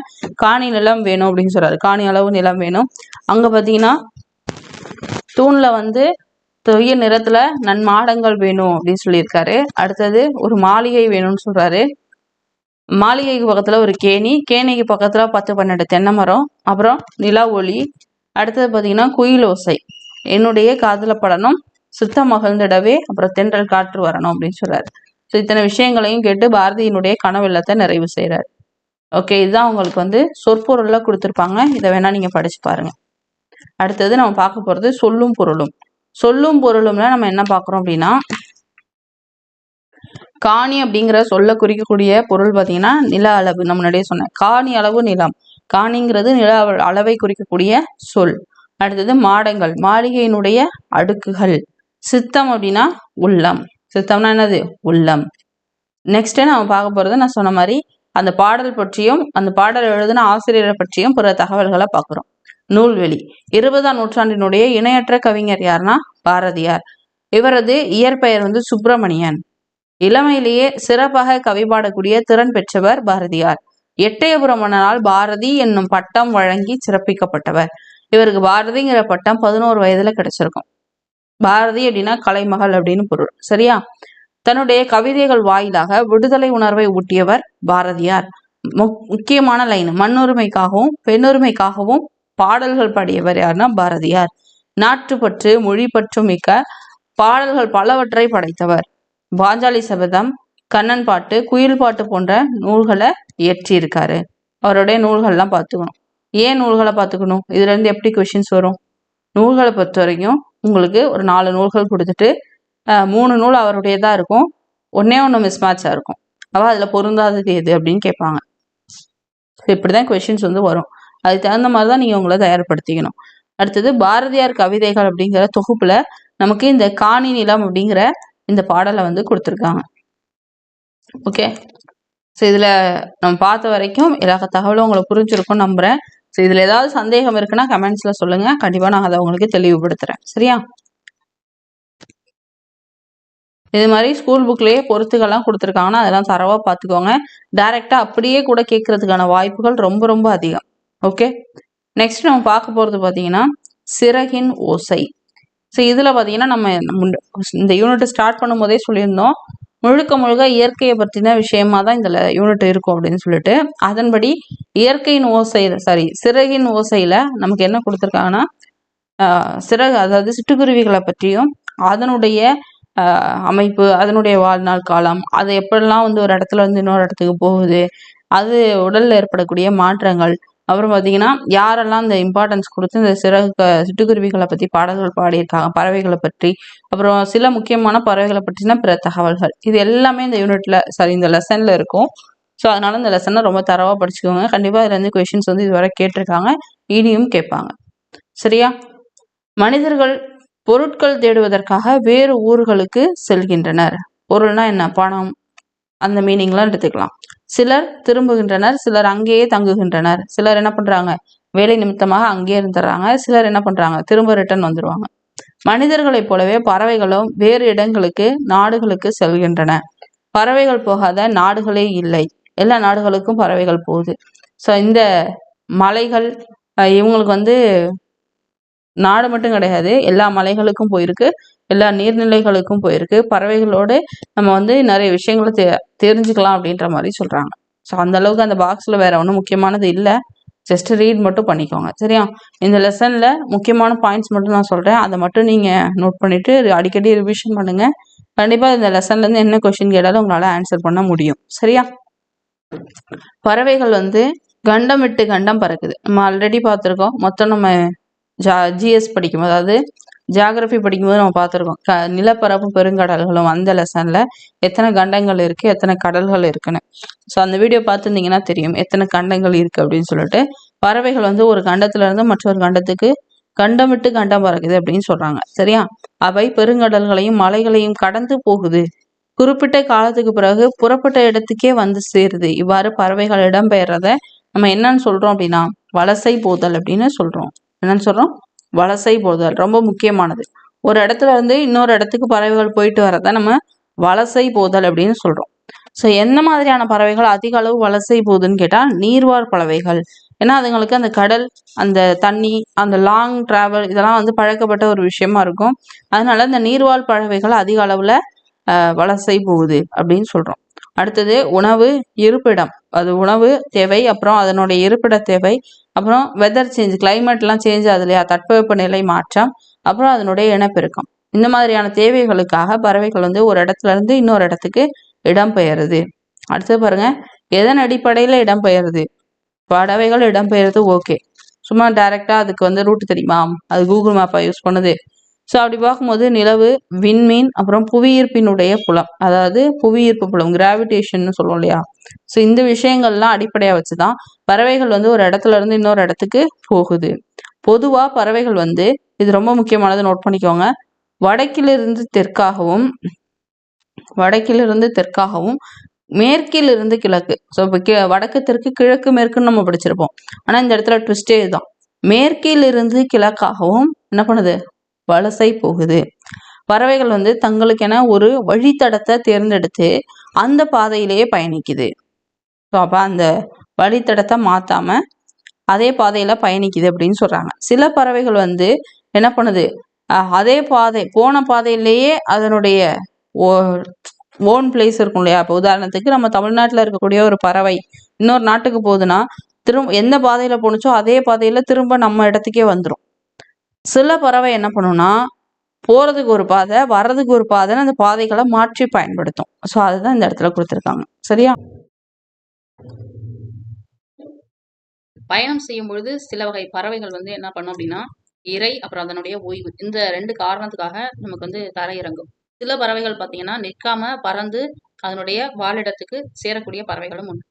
காணி நிலம் வேணும் அப்படின்னு சொல்றாரு. காணி அளவு நிலம் வேணும். அங்க பாத்தீங்கன்னா தூண்ல வந்து தூய நிறத்துல நன்மாடங்கள் வேணும் அப்படின்னு சொல்லியிருக்காரு. அடுத்தது ஒரு மாளிகை வேணும்னு சொல்றாரு. மாளிகைக்கு பக்கத்துல ஒரு கேணி, கேணிக்கு பக்கத்துல 10, 12 தென்னை மரம், அப்புறம் நிலா ஒளி. அடுத்தது பாத்தீங்கன்னா குயில் ஓசை என்னுடைய காதுல படணும், சுத்தம் மகிழ்ந்திடவே, அப்புறம் தென்றல் காற்று வரணும் அப்படின்னு சொல்றாரு. ஸோ இத்தனை விஷயங்களையும் கேட்டு பாரதியினுடைய கனவு இல்லத்தை நிறைவு செய்யறாரு. ஓகே, இதுதான் உங்களுக்கு வந்து சொற்பொருள்ல கொடுத்துருப்பாங்க. இதை வேணா நீங்க படிச்சு பாருங்க. அடுத்தது நம்ம பார்க்க போறது சொல்லும் பொருளும். சொல்லும் பொருளும்ல நம்ம என்ன பார்க்குறோம் அப்படின்னா, காணி அப்படிங்கிற சொல்ல குறிக்கக்கூடிய பொருள் பார்த்தீங்கன்னா நில அளவு. நம்ம முன்னாடியே சொன்னேன், காணி அளவு நிலம். காணிங்கிறது நில அளவை குறிக்கக்கூடிய சொல். அடுத்தது மாடங்கள், மாளிகையினுடைய அடுக்குகள். சித்தம் அப்படின்னா உள்ளம். சித்தம்னா என்னது? உள்ளம். நெக்ஸ்ட் நம்ம பார்க்க போறது, நான் சொன்ன மாதிரி அந்த பாடல் பற்றியும் அந்த பாடல் எழுதின ஆசிரியரை பற்றியும் பிற தகவல்களை பார்க்குறோம். நூல்வெளி. 20ஆம் நூற்றாண்டினுடைய இணையற்ற கவிஞர் யாருன்னா பாரதியார். இவரது இயற்பெயர் வந்து சுப்பிரமணியன். இளமையிலேயே சிறப்பாக கவி பாடக்கூடிய திறன் பெற்றவர் பாரதியார். எட்டயபுரம் மன்னனால் பாரதி என்னும் பட்டம் வழங்கி சிறப்பிக்கப்பட்டவர். இவருக்கு பாரதிங்கிற பட்டம் 11 வயதுல கிடைச்சிருக்கும். பாரதி அப்படின்னா கலைமகள் அப்படின்னு பொருள். சரியா? தன்னுடைய கவிதைகள் வாயிலாக விடுதலை உணர்வை ஊட்டியவர் பாரதியார். முக்கியமான லைன், மண்ணுரிமைக்காகவும் பெண்ணுரிமைக்காகவும் பாடல்கள் பாடியவர் யாருன்னா பாரதியார். நாட்டுப்பற்று மொழிப்பற்று மிக்க பாடல்கள் பலவற்றை படைத்தவர். பாஞ்சாலி சபதம், கண்ணன் பாட்டு, குயில் பாட்டு போன்ற நூல்களை இயற்றியிருக்காரு. அவருடைய நூல்கள்லாம் பார்த்துக்கணும். ஏன் நூல்களை பார்த்துக்கணும்? இதுல இருந்து எப்படி கொஷின்ஸ் வரும்? நூல்களை பொறுத்த வரைக்கும் உங்களுக்கு ஒரு 4 நூல்கள் கொடுத்துட்டு 3 நூல் அவருடையதா இருக்கும், ஒன்னே ஒன்று மிஸ் மேட்சா இருக்கும். அதுல பொருந்தாதது எது அப்படின்னு கேட்பாங்க. இப்படிதான் கொஷின்ஸ் வந்து வரும். அதுக்கு தகுந்த மாதிரி தான் நீங்க உங்களை தயார்படுத்திக்கணும். அடுத்தது பாரதியார் கவிதைகள் அப்படிங்கிற தொகுப்புல நமக்கு இந்த காணி நிலம் அப்படிங்கிற இந்த பாடலை வந்து கொடுத்துருக்காங்க. ஓகே, ஸோ இதுல நம்ம பார்த்த வரைக்கும் எல்லா தகவலும் உங்களுக்கு புரிஞ்சிருக்கும்னு நம்புறேன். ஸோ இதுல ஏதாவது சந்தேகம் இருக்குன்னா கமெண்ட்ஸ்ல சொல்லுங்க, கண்டிப்பா நான் அதை உங்களுக்கு தெளிவுபடுத்துறேன். சரியா? இது மாதிரி ஸ்கூல் புக்லேயே பொறுத்துக்கள்லாம் கொடுத்துருக்காங்கன்னா அதெல்லாம் தரவா பார்த்துக்கோங்க. டைரக்டா அப்படியே கூட கேட்கறதுக்கான வாய்ப்புகள் ரொம்ப ரொம்ப அதிகம். ஓகே, நெக்ஸ்ட் நம்ம பார்க்க போறது பார்த்தீங்கன்னா சிறகின் ஓசை. ஸோ இதில் பார்த்தீங்கன்னா நம்ம இந்த யூனிட் ஸ்டார்ட் பண்ணும் போதே சொல்லியிருந்தோம், முழுக்க முழுக்க இயற்கையை பற்றின விஷயமா தான் இந்த யூனிட் இருக்கும் அப்படின்னு சொல்லிட்டு. அதன்படி இயற்கையின் ஓசையில் சிறகின் ஓசையில் நமக்கு என்ன கொடுத்துருக்காங்கன்னா சிறகு, அதாவது சிட்டுக்குருவிகளை பற்றியும் அதனுடைய அமைப்பு, அதனுடைய வாழ்நாள் காலம், அது எப்படிலாம் வந்து ஒரு இடத்துல இருந்து இன்னொரு இடத்துக்கு போகுது, அது உடல்ல ஏற்படக்கூடிய மாற்றங்கள், அப்புறம் பார்த்தீங்கன்னா யாரெல்லாம் இந்த இம்பார்ட்டன்ஸ் கொடுத்து இந்த சிட்டுக்குருவிகளை பற்றி பாடல்கள் பாடியிருக்காங்க, பறவைகளை பற்றி, அப்புறம் சில முக்கியமான பறவைகளை பற்றினா பிற தகவல்கள், இது எல்லாமே இந்த யூனிட்ல இந்த லெசன்ல இருக்கும். ஸோ அதனால இந்த லெசனை ரொம்ப தரவாக படிச்சுக்கோங்க. கண்டிப்பாக இதுல இருந்து கொஷின்ஸ் வந்து இதுவரை கேட்டிருக்காங்க, இனியும் கேட்பாங்க. சரியா? மனிதர்கள் பொருட்கள் தேடுவதற்காக வேறு ஊர்களுக்கு செல்கின்றனர். பொருள்னா என்ன? பணம், அந்த மீனிங்லாம் எடுத்துக்கலாம். சிலர் திரும்புகின்றனர், சிலர் அங்கேயே தங்குகின்றனர், சிலர் என்ன பண்றாங்க, வேலை நிமித்தமாக அங்கேயே இருந்துடுறாங்க, சிலர் என்ன பண்றாங்க, திரும்ப ரிட்டர்ன் வந்துடுவாங்க. மனிதர்களைப் போலவே பறவைகளும் வேறு இடங்களுக்கு, நாடுகளுக்கு செல்கின்றன. பறவைகள் போகாத நாடுகளே இல்லை, எல்லா நாடுகளுக்கும் பறவைகள் போகுது. ஸோ இந்த மலைகள் இவங்களுக்கு வந்து நாடு மட்டும் கிடையாது, எல்லா மலைகளுக்கும் போயிருக்கு, எல்லா நீர்நிலைகளுக்கும் போயிருக்கு. பறவைகளோடு நம்ம வந்து நிறைய விஷயங்களை தெரிஞ்சுக்கலாம் அப்படின்ற மாதிரி சொல்றாங்க. ஸோ அந்த அளவுக்கு அந்த பாக்ஸ்ல வேற ஒன்றும் முக்கியமானது இல்லை, ஜஸ்ட் ரீட் மட்டும் பண்ணிக்கோங்க. சரியா? இந்த லெசன்ல முக்கியமான பாயிண்ட்ஸ் மட்டும் நான் சொல்றேன், அதை மட்டும் நீங்க நோட் பண்ணிட்டு அடிக்கடி ரிவிஷன் பண்ணுங்க. கண்டிப்பா இந்த லெசன்ல இருந்து என்ன கொஸ்டின் கேட்டாலும் உங்களால ஆன்சர் பண்ண முடியும். சரியா? பறவைகள் வந்து கண்டம் விட்டு கண்டம் பறக்குது. நம்ம ஆல்ரெடி பார்த்துருக்கோம். மொத்தம் நம்ம ஜிஎஸ் படிக்கும், அதாவது ஜியாகிரபி படிக்கும்போது நம்ம பார்த்துருக்கோம், நிலப்பரப்பு பெருங்கடல்களும், அந்த லெசன்ல எத்தனை கண்டங்கள் இருக்கு, எத்தனை கடல்கள் இருக்குன்னு. ஸோ அந்த வீடியோ பார்த்துருந்தீங்கன்னா தெரியும் எத்தனை கண்டங்கள் இருக்கு அப்படின்னு சொல்லிட்டு. பறவைகள் வந்து ஒரு கண்டத்துல இருந்து மற்றொரு கண்டத்துக்கு கண்டம் விட்டு கண்டம் பறக்குது அப்படின்னு சொல்றாங்க. சரியா? அவை பெருங்கடல்களையும் மலைகளையும் கடந்து போகுது, குறிப்பிட்ட காலத்துக்கு பிறகு புறப்பட்ட இடத்துக்கே வந்து சேருது. இவ்வாறு பறவைகள் இடம்பெயர்றத நம்ம என்னன்னு சொல்றோம் அப்படின்னா வலசை போதல் அப்படின்னு சொல்றோம். என்னன்னு சொல்றோம்? வலசை போதல். ரொம்ப முக்கியமானது. ஒரு இடத்துல இருந்து இன்னொரு இடத்துக்கு பறவைகள் போயிட்டு வரத நம்ம வலசை போதல் அப்படின்னு சொல்றோம். ஸோ எந்த மாதிரியான பறவைகள் அதிக அளவு வலசை போகுதுன்னு கேட்டா நீர்வாழ் பறவைகள். ஏன்னா அதுங்களுக்கு அந்த கடல், அந்த தண்ணி, அந்த லாங் டிராவல் இதெல்லாம் வந்து பழக்கப்பட்ட ஒரு விஷயமா இருக்கும். அதனால இந்த நீர்வாழ் பறவைகள் அதிக அளவுல வலசை போகுது அப்படின்னு சொல்றோம். அடுத்தது உணவு, இருப்பிடம். அது உணவு தேவை, அப்புறம் அதனுடைய இருப்பிட தேவை, அப்புறம் வெதர் சேஞ்ச், கிளைமேட்லாம் சேஞ்ச் ஆகுது இல்லையா, தட்பவெப்ப நிலை மாற்றம், அப்புறம் அதனுடைய இனப்பெருக்கம். இந்த மாதிரியான தேவைகளுக்காக பறவைகள் வந்து ஒரு இடத்துல இருந்து இன்னொரு இடத்துக்கு இடம்பெயருது. அடுத்து பாருங்க, எதன் அடிப்படையில இடம்பெயருது? பறவைகள் இடம்பெயருது ஓகே, சும்மா டைரக்டா அதுக்கு வந்து ரூட் தெரியுமா, அது கூகுள் மேப்பை யூஸ் பண்ணுது. ஸோ அப்படி பார்க்கும்போது நிலவு, விண்மீன், அப்புறம் புவியீர்ப்பினுடைய புலம், அதாவது புவியீர்ப்பு புலம், கிராவிடேஷன் சொல்லுவோம் இல்லையா. ஸோ இந்த விஷயங்கள்லாம் அடிப்படையாக வச்சுதான் பறவைகள் வந்து ஒரு இடத்துல இருந்து இன்னொரு இடத்துக்கு போகுது. பொதுவாக பறவைகள் வந்து, இது ரொம்ப முக்கியமானது, நோட் பண்ணிக்கோங்க, வடக்கிலிருந்து தெற்காகவும் மேற்கிலிருந்து கிழக்கு. ஸோ இப்போ வடக்கு தெற்கு, கிழக்கு மேற்குன்னு நம்ம படிச்சிருப்போம். ஆனால் இந்த இடத்துல ட்விஸ்டே இதுதான், மேற்கிலிருந்து கிழக்காகவும் என்ன பண்ணுது, வலசை போகுது. பறவைகள் வந்து தங்களுக்கென ஒரு வழித்தடத்தை தேர்ந்தெடுத்து அந்த பாதையிலேயே பயணிக்குது. ஸோ அப்போ அந்த வழித்தடத்தை மாத்தாம அதே பாதையில பயணிக்குது அப்படின்னு சொல்றாங்க. சில பறவைகள் வந்து என்ன பண்ணுது, அதே பாதை போன பாதையிலேயே அதனுடைய ஓன் பிளேஸ் இருக்கும் இல்லையா? இப்போ உதாரணத்துக்கு நம்ம தமிழ்நாட்டில் இருக்கக்கூடிய ஒரு பறவை இன்னொரு நாட்டுக்கு போகுதுன்னா திரும்ப எந்த பாதையில போணுச்சோ அதே பாதையில திரும்ப நம்ம இடத்துக்கே வந்துடும். சில பறவை என்ன பண்ணும்னா போறதுக்கு ஒரு பாதை, வர்றதுக்கு ஒரு பாதைன்னு அந்த பாதைகளை மாற்றி பயன்படுத்தும். ஸோ அதுதான் இந்த இடத்துல கொடுத்துருக்காங்க. சரியா? பயணம் செய்யும் பொழுது சில வகை பறவைகள் வந்து என்ன பண்ணும் அப்படின்னா இறை அப்புறம் அதனுடைய ஓய்வு, இந்த 2 காரணத்துக்காக நமக்கு வந்து தரையிறங்கும். சில பறவைகள் பார்த்தீங்கன்னா நிற்காம பறந்து அதனுடைய வாழிடத்துக்கு சேரக்கூடிய பறவைகளும் உண்டு.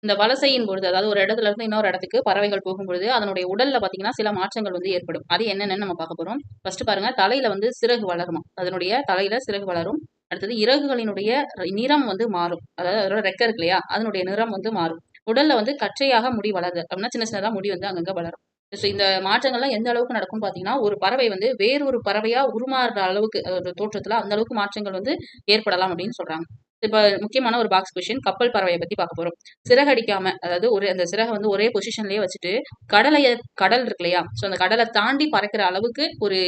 இந்த வலசையின் பொழுது, அதாவது ஒரு இடத்துல இருந்து இன்னொரு இடத்துக்கு பறவைகள் போகும்பொழுது அதனுடைய உடல்ல பார்த்தீங்கன்னா சில மாற்றங்கள் வந்து ஏற்படும். அது என்னென்னு நம்ம பார்க்க போறோம். ஃபர்ஸ்ட் பாருங்க, தலையில வந்து சிறகு வளருமா, அதனுடைய தலையில சிறகு வளரும். அடுத்தது இறகுகளினுடைய நிறம் வந்து மாறும், அதாவது அதோட ரெக்க இருக்கு இல்லையா, அதனுடைய நிறம் வந்து மாறும். உடல்ல வந்து கற்றையாக முடி வளருது அப்படின்னா சின்ன சின்னதா முடி வந்து அங்கங்க வளரும். ஸோ இந்த மாற்றங்கள்லாம் எந்த அளவுக்கு நடக்கும் பார்த்தீங்கன்னா, ஒரு பறவை வந்து வேறொரு பறவையா உருமாறுற அளவுக்கு, அதோட தோற்றத்துல அந்த அளவுக்கு மாற்றங்கள் வந்து ஏற்படலாம் அப்படின்னு சொல்றாங்க. இப்ப முக்கியமான ஒரு பாக்ஸ் கொஸ்டின், கப்பல் பறவையை பத்தி பார்க்க போறோம். சிறகடிக்காம, அதாவது ஒரு அந்த சிறகை வந்து ஒரே பொசிஷன்லயே வச்சுட்டு கடல் இருக்கு இல்லையா, ஸோ அந்த கடலை தாண்டி பறக்கிற அளவுக்கு ஒரு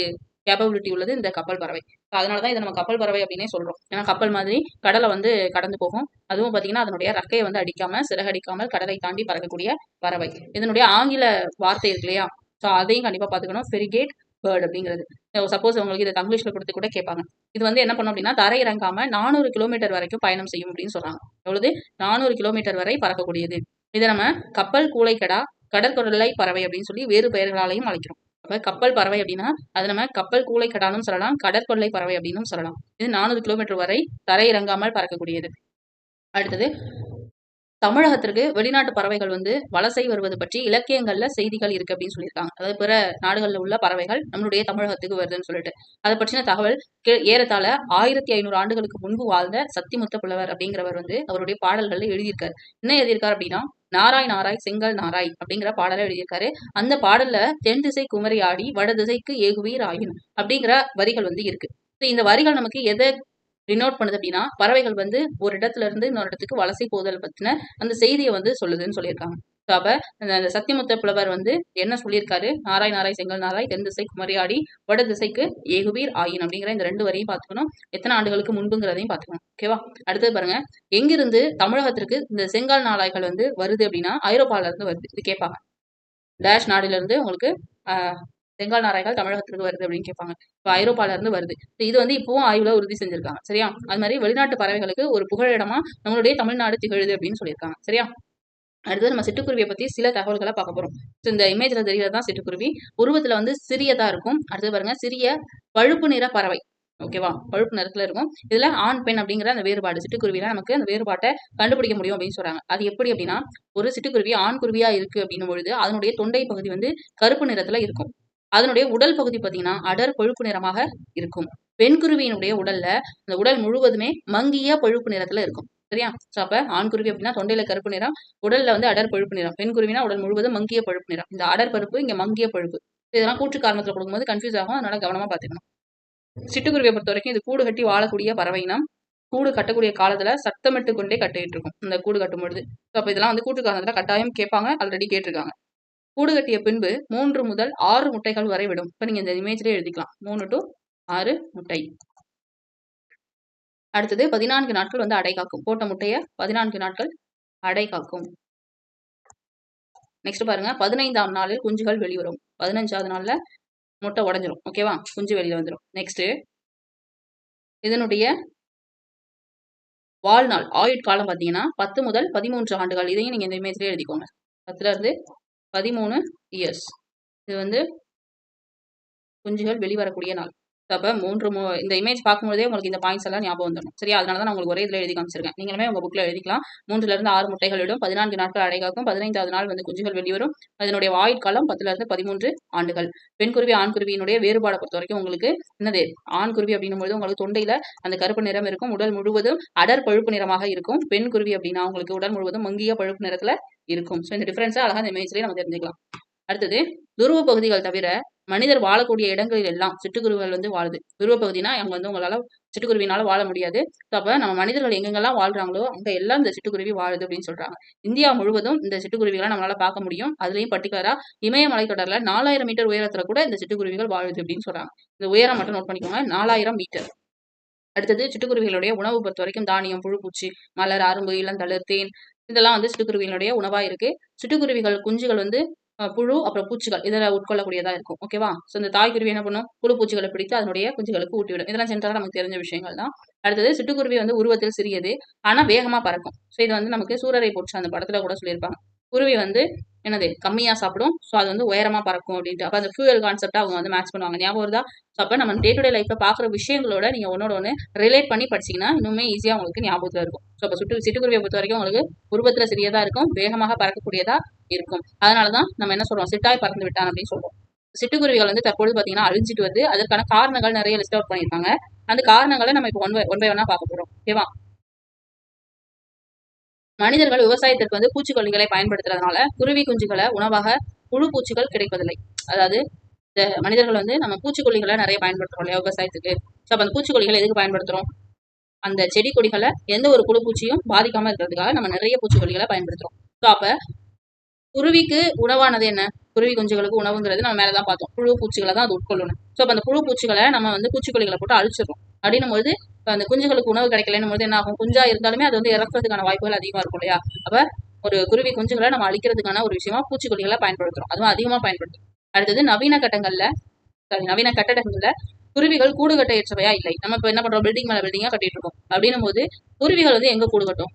கேப்பபிலிட்டி உள்ளது இந்த கப்பல் பறவை. அதனாலதான் இதை நம்ம கப்பல் பறவை அப்படின்னே சொல்றோம். ஏன்னா கப்பல் மாதிரி கடலை வந்து கடந்து போகும். அதுவும் பாத்தீங்கன்னா அதனுடைய ரெக்கையை வந்து அடிக்காம, சிறகடிக்காமல் கடலை தாண்டி பறக்கக்கூடிய பறவை. இதனுடைய ஆங்கில வார்த்தை இருக்கு இல்லையா, ஸோ அதையும் கண்டிப்பா பாத்துக்கணும். ஃபெரிகேட் பேர்ட் அப்படிங்கிறது. சப்போஸ் உங்களுக்கு இதை தங்கிலீஷ்ல கொடுத்து கூட கேட்பாங்க. இது வந்து என்ன பண்ணும் அப்படின்னா தரை இறங்காம 400 கிலோமீட்டர் வரைக்கும் பயணம் செய்யும் அப்படின்னு சொல்றாங்க. எவ்வளவு? 400 கிலோமீட்டர் வரை பறக்கக்கூடியது. இதை நம்ம கப்பல் கூளைக்கடா, கடற்கொள்ளை பறவை அப்படின்னு சொல்லி வேறு பெயர்களாலையும் அழைக்கிறோம். அப்ப கப்பல் பறவை அப்படின்னா அது நம்ம கப்பல் கூளைக்கடானும் சொல்லலாம், கடற்கொள்ளை பறவை அப்படின்னு சொல்லலாம். இது 400 கிலோமீட்டர் வரை தரை இறங்காமல் பறக்கக்கூடியது. அடுத்தது, தமிழகத்திற்கு வெளிநாட்டு பறவைகள் வந்து வலசை வருவது பற்றி இலக்கியங்கள்ல செய்திகள் இருக்கு அப்படின்னு சொல்லியிருக்காங்க. அதாவது பிற நாடுகள்ல உள்ள பறவைகள் நம்மளுடைய தமிழகத்துக்கு வருதுன்னு சொல்லிட்டு அதை பற்றின தகவல் ஏறத்தாழ 1500 ஆண்டுகளுக்கு முன்பு வாழ்ந்த சத்திமுத்த புலவர் அப்படிங்கிறவர் வந்து அவருடைய பாடல்கள்ல எழுதியிருக்காரு. என்ன எழுதியிருக்காரு அப்படின்னா, நாராய் நாராய் செங்கல் நாராய் அப்படிங்கிற பாடலை எழுதியிருக்காரு. அந்த பாடல்ல தென் திசை குமரி ஆடி வட திசைக்கு ஏகுவீர் ஆயின் அப்படிங்கிற வரிகள் வந்து இருக்கு. இந்த வரிகள் நமக்கு எதை டினோட் பண்ணுது அப்படின்னா, பறவைகள் வந்து ஒரு இடத்துல இருந்து இன்னொரு இடத்துக்கு வலசை போதல் பத்தின அந்த செய்தியை வந்து சொல்லுதுன்னு சொல்லியிருக்காங்க. அப்ப அந்த சத்தியமுத்த புலவர் வந்து என்ன சொல்லியிருக்காரு, நாராய் நாராய் செங்கல் நாராய் தென் திசை குமரியாடி வட திசைக்கு ஏகுவீர் ஆயின் அப்படிங்கிற இந்த 2 வரையும் பார்த்துக்கணும். எத்தனை ஆண்டுகளுக்கு முன்புங்கிறதையும் பார்த்துக்கணும். ஓகேவா? அடுத்தது பாருங்க, எங்கிருந்து தமிழகத்திற்கு இந்த செங்கால் நாளாய்கள் வந்து வருது அப்படின்னா ஐரோப்பால இருந்து வருது. இது கேட்பாங்க. டேஷ் நாடுல இருந்து உங்களுக்கு செங்கால் நாராய்கள் தமிழகத்திற்கு வருது அப்படின்னு கேட்பாங்க. இப்போ ஐரோப்பால இருந்து வருது. இது வந்து இப்பவும் ஆய்வுல உறுதி செஞ்சிருக்காங்க. சரியா? அது மாதிரி வெளிநாட்டு பறவைகளுக்கு ஒரு புகழிடமா நம்மளுடைய தமிழ்நாடு திகழுது அப்படின்னு சொல்லியிருக்காங்க. சரியா? அடுத்தது நம்ம சிட்டுக்குருவியை பத்தி சில தகவல்களை பார்க்க போறோம். இந்த இமேஜ்ல தெரியறதுதான் சிட்டுக்குருவி. உருவத்துல வந்து சிறியதா இருக்கும். அடுத்தது பாருங்க, சிறிய பழுப்பு நிற பறவை. ஓகேவா? பழுப்பு நிறத்துல இருக்கும். இதுல ஆண் பெண் அப்படிங்கிற அந்த வேறுபாடு சிட்டுக்குருவியில நமக்கு அந்த வேறுபாட்டை கண்டுபிடிக்க முடியும் அப்படின்னு சொல்றாங்க. அது எப்படி அப்படின்னா, ஒரு சிட்டுக்குருவி ஆண் குருவியா இருக்கு அப்படின்னும் பொழுது அதனுடைய தொண்டை பகுதி வந்து கருப்பு நிறத்துல இருக்கும். அதனுடைய உடல் பகுதி பார்த்தீங்கன்னா அடர் பழுப்பு நிறமாக இருக்கும். பெண் குருவியினுடைய உடல்ல அந்த உடல் முழுவதுமே மங்கிய பழுப்பு நிறத்துல இருக்கும். சரியா? சோ அப்ப ஆண் குருவி அப்படின்னா தொண்டையில கருப்பு நிறம், உடல்ல வந்து அடர் பழுப்பு நிறம். பெண் குருவினா உடல் முழுவதும் மங்கிய பழுப்பு நிறம். இந்த அடர் பருப்பு, இங்க மங்கிய பழுப்பு. இதெல்லாம் கூற்று காரணத்துல கொடுக்கும்போது கன்ஃபியூஸ் ஆகும். அதனால கவனமா பாத்துக்கணும். சிட்டுக்குருவியை பொறுத்த வரைக்கும் இது கூடு கட்டி வாழக்கூடிய பறவைனா, கூடு கட்டக்கூடிய காலத்துல சத்தமிட்டு கொண்டே கட்டிட்டு இருக்கும் இந்த கூடு கட்டும் பொழுது. அப்ப இதெல்லாம் வந்து கூட்டு காரணத்துல கட்டாயம் கேட்பாங்க, ஆல்ரெடி கேட்டிருக்காங்க. கூடு கட்டிய பின்பு 3 முதல் 6 முட்டைகள் வரை விடும். இப்ப நீங்க இந்த இமேஜ்லயே எழுதிக்கலாம். 3 to 6 முட்டை. அடுத்தது 14 நாட்கள் வந்து அடை காக்கும். போட்ட முட்டைய 14 நாட்கள் அடை காக்கும். நெக்ஸ்ட் பாருங்க, 15ஆம் நாளில் குஞ்சுகள் வெளிவரும். 15வது நாள்ல முட்டை உடைஞ்சிரும். ஓகேவா? குஞ்சு வெளியில வந்துடும். நெக்ஸ்ட், இதனுடைய வாழ்நாள் ஆயுட்காலம் பார்த்தீங்கன்னா 10 முதல் 13 ஆண்டுகள். இதையும் நீங்க இந்த இமேஜ்லயே எழுதிக்கோங்க. 10ல இருந்து 13 இயர்ஸ். இது வந்து குஞ்சுகள் வெளிவரக்கூடிய நாள். அப்ப இந்த இமேஜ் பார்க்கும்போதே உங்களுக்கு இந்த பாயிண்ட்ஸ் எல்லாம் ஞாபகம் வந்துடும். சரியா? அதனால தான் நான் உங்களுக்கு ஒரே இதில் எழுதி காமிச்சிருக்கேன். நீங்களுமே உங்க புக்ல எழுதிக்கலாம். 3ல இருந்து 6 முட்டைகள் இடும். 14 நாட்கள் அடை காக்கும். 15வது நாள் வந்து குஞ்சுகள் வெளிவரும். அதனுடைய ஆயுட்காலம் 10ல இருந்து 13 ஆண்டுகள். பெண் குருவி ஆண் குருவியினுடைய வேறுபாடை பொறுத்த வரைக்கும் உங்களுக்கு என்னது, ஆண் குருவி அப்படின்னும் பொழுது உங்களுக்கு தொண்டையில அந்த கருப்பு நிறம் இருக்கும். உடல் முழுவதும் அடர் பழுப்பு நிறமாக இருக்கும். பெண் குருவி அப்படின்னா உங்களுக்கு உடல் முழுவதும் மங்கிய பழுப்பு நிறத்துல இருக்கும். ஸோ இந்த டிஃபரன்ஸை அழகா இந்த இமேஜ்லேயே நம்ம தெரிஞ்சுக்கலாம். அடுத்தது துருவ பகுதிகள் தவிர மனிதர் வாழக்கூடிய இடங்களில் எல்லாம் சிட்டுக்குருவிகள் வந்து வாழுது. துருவ பகுதினா அங்க வந்து உங்களால சிட்டுக்குருவினால வாழ முடியாது. அப்ப நம்ம மனிதர்கள் எங்கெங்கெல்லாம் வாழ்றாங்களோ அங்க எல்லாம் இந்த சிட்டுக்குருவி வாழுது அப்படின்னு சொல்றாங்க. இந்தியா முழுவதும் இந்த சிட்டுக்குருவிகளை நம்மளால பார்க்க முடியும். அதுலயும் பர்டிகுலரா இமயமலை தொடர்ல 4000 மீட்டர் உயரத்துல கூட இந்த சிட்டுக்குருவிகள் வாழுது அப்படின்னு சொல்றாங்க. இந்த உயரம் மட்டும் நோட் பண்ணிக்கோங்க, 4000 மீட்டர். அடுத்தது சிட்டுக்குருவிகளுடைய உணவு பொறுத்த வரைக்கும் தானியம், புழுப்பூச்சி, மலர், அரும்பு, இளந்தளிர், தேன் இதெல்லாம் வந்து சிட்டுக்குருவிகளுடைய உணவா இருக்கு. சிட்டுக்குருவிகள் குஞ்சுகள் வந்து புழு அப்புறம் பூச்சிகள் இதில் உட்கொள்ளக்கூடியதா இருக்கும். ஓகேவா? ஸோ இந்த தாய்க்குருவி என்ன பண்ணும், புழு பூச்சிகளை பிடித்து அதனுடைய குஞ்சுகளுக்கு ஊட்டிவிடும். இதெல்லாம் சென்றாக நமக்கு தெரிஞ்ச விஷயங்கள் தான். அடுத்தது சிட்டுக்குருவி வந்து உருவத்தில் சிறியது, ஆனா வேகமா பறக்கும். ஸோ இது வந்து நமக்கு சூரரை போற்று அந்த படத்துல கூட சொல்லியிருப்பாங்க. குருவி வந்து என்னது கம்மியா சாப்பிடும், ஸோ அது வந்து உயரமா பறக்கும் அப்படின்ட்டு. அப்ப அந்த ஃபியூயல் கான்செப்ட் அவங்க வந்து மேட்ச் பண்ணுவாங்க. ஞாபகம் வருதா? ஸோ அப்ப நம்ம டே டு டே லைஃப்ல பாக்குற விஷயங்களோட நீங்க ஒன்னோட ஒன்று ரிலேட் பண்ணி படிச்சீங்கன்னா இன்னுமே ஈஸியா உங்களுக்கு ஞாபகத்துல இருக்கும். ஸோ அப்ப சிட்டுக்குருவியை பொறுத்த வரைக்கும் உங்களுக்கு உருவத்துல சிறியதா இருக்கும், வேகமாக பறக்கக்கூடியதா இருக்கும். அதனாலதான் நம்ம என்ன சொல்றோம், சிட்டாய் பறந்து விட்டான் அப்படின்னு சொல்றோம். சிட்டுக்குருவிகள் வந்து தற்பொழுது பாத்தீங்கன்னா அழிஞ்சிட்டு வருது. அதற்கான காரணங்கள் நிறைய லிஸ்ட் அவுட் பண்ணியிருக்காங்க. அந்த காரணங்களை நம்ம இப்போ ஒன் பை ஒன்னா பார்க்க போறோம். ஓகேவா? மனிதர்கள் விவசாயத்திற்கு வந்து பூச்சிக்கொல்லிகளை பயன்படுத்துறதுனால குருவி குஞ்சுகளை உணவாக புழு பூச்சிகள் கிடைப்பதில்லை. அதாவது இந்த மனிதர்கள் வந்து நம்ம பூச்சிக்கொல்லிகளை நிறைய பயன்படுத்துறோம் இல்லையா விவசாயத்துக்கு. ஸோ அப்ப அந்த பூச்சிக்கொல்லிகளை எதுக்கு பயன்படுத்துறோம்? அந்த செடி கொடிகளை எந்த ஒரு புழு பூச்சியும் பாதிக்காம இருக்கிறதுக்காக நம்ம நிறைய பூச்சிக்கொல்லிகளை பயன்படுத்துறோம். ஸோ அப்ப குருவிக்கு உணவானது என்ன? குருவி குஞ்சுகளுக்கு உணவுங்கிறது நம்ம மேலதான் பார்த்தோம். புழு பூச்சிகளை தான் அது உட்கொள்ளணும். ஸோ அப்ப அந்த புழு பூச்சிகளை நம்ம வந்து பூச்சிக்கொல்லிகளை போட்டு அழிச்சிடறோம். அப்படின்னும் போது அந்த குஞ்சுகளுக்கு உணவு கிடைக்கலன்னும் போது என்ன ஆகும்? குஞ்சா இருந்தாலுமே அது வந்து இறக்குறதுக்கான வாய்ப்புகள் அதிகமா இருக்கும் இல்லையா? அப்ப ஒரு குருவி குஞ்சுகளை நம்ம அழிக்கிறதுக்கான ஒரு விஷயமா பூச்சிக்கொல்லிகளை பயன்படுத்துறோம். அதுவும் அதிகமா பயன்படுத்தும். அடுத்தது நவீன கட்டடங்கள்ல குருவிகள் கூடு கட்ட ஏற்றவையா இல்லை. நம்ம இப்ப என்ன பண்றோம், பில்டிங் மேல பில்டிங்கா கட்டிட்டு இருக்கோம். அப்படின்னும் போது குருவிகள் வந்து எங்க கூடு கட்டும்?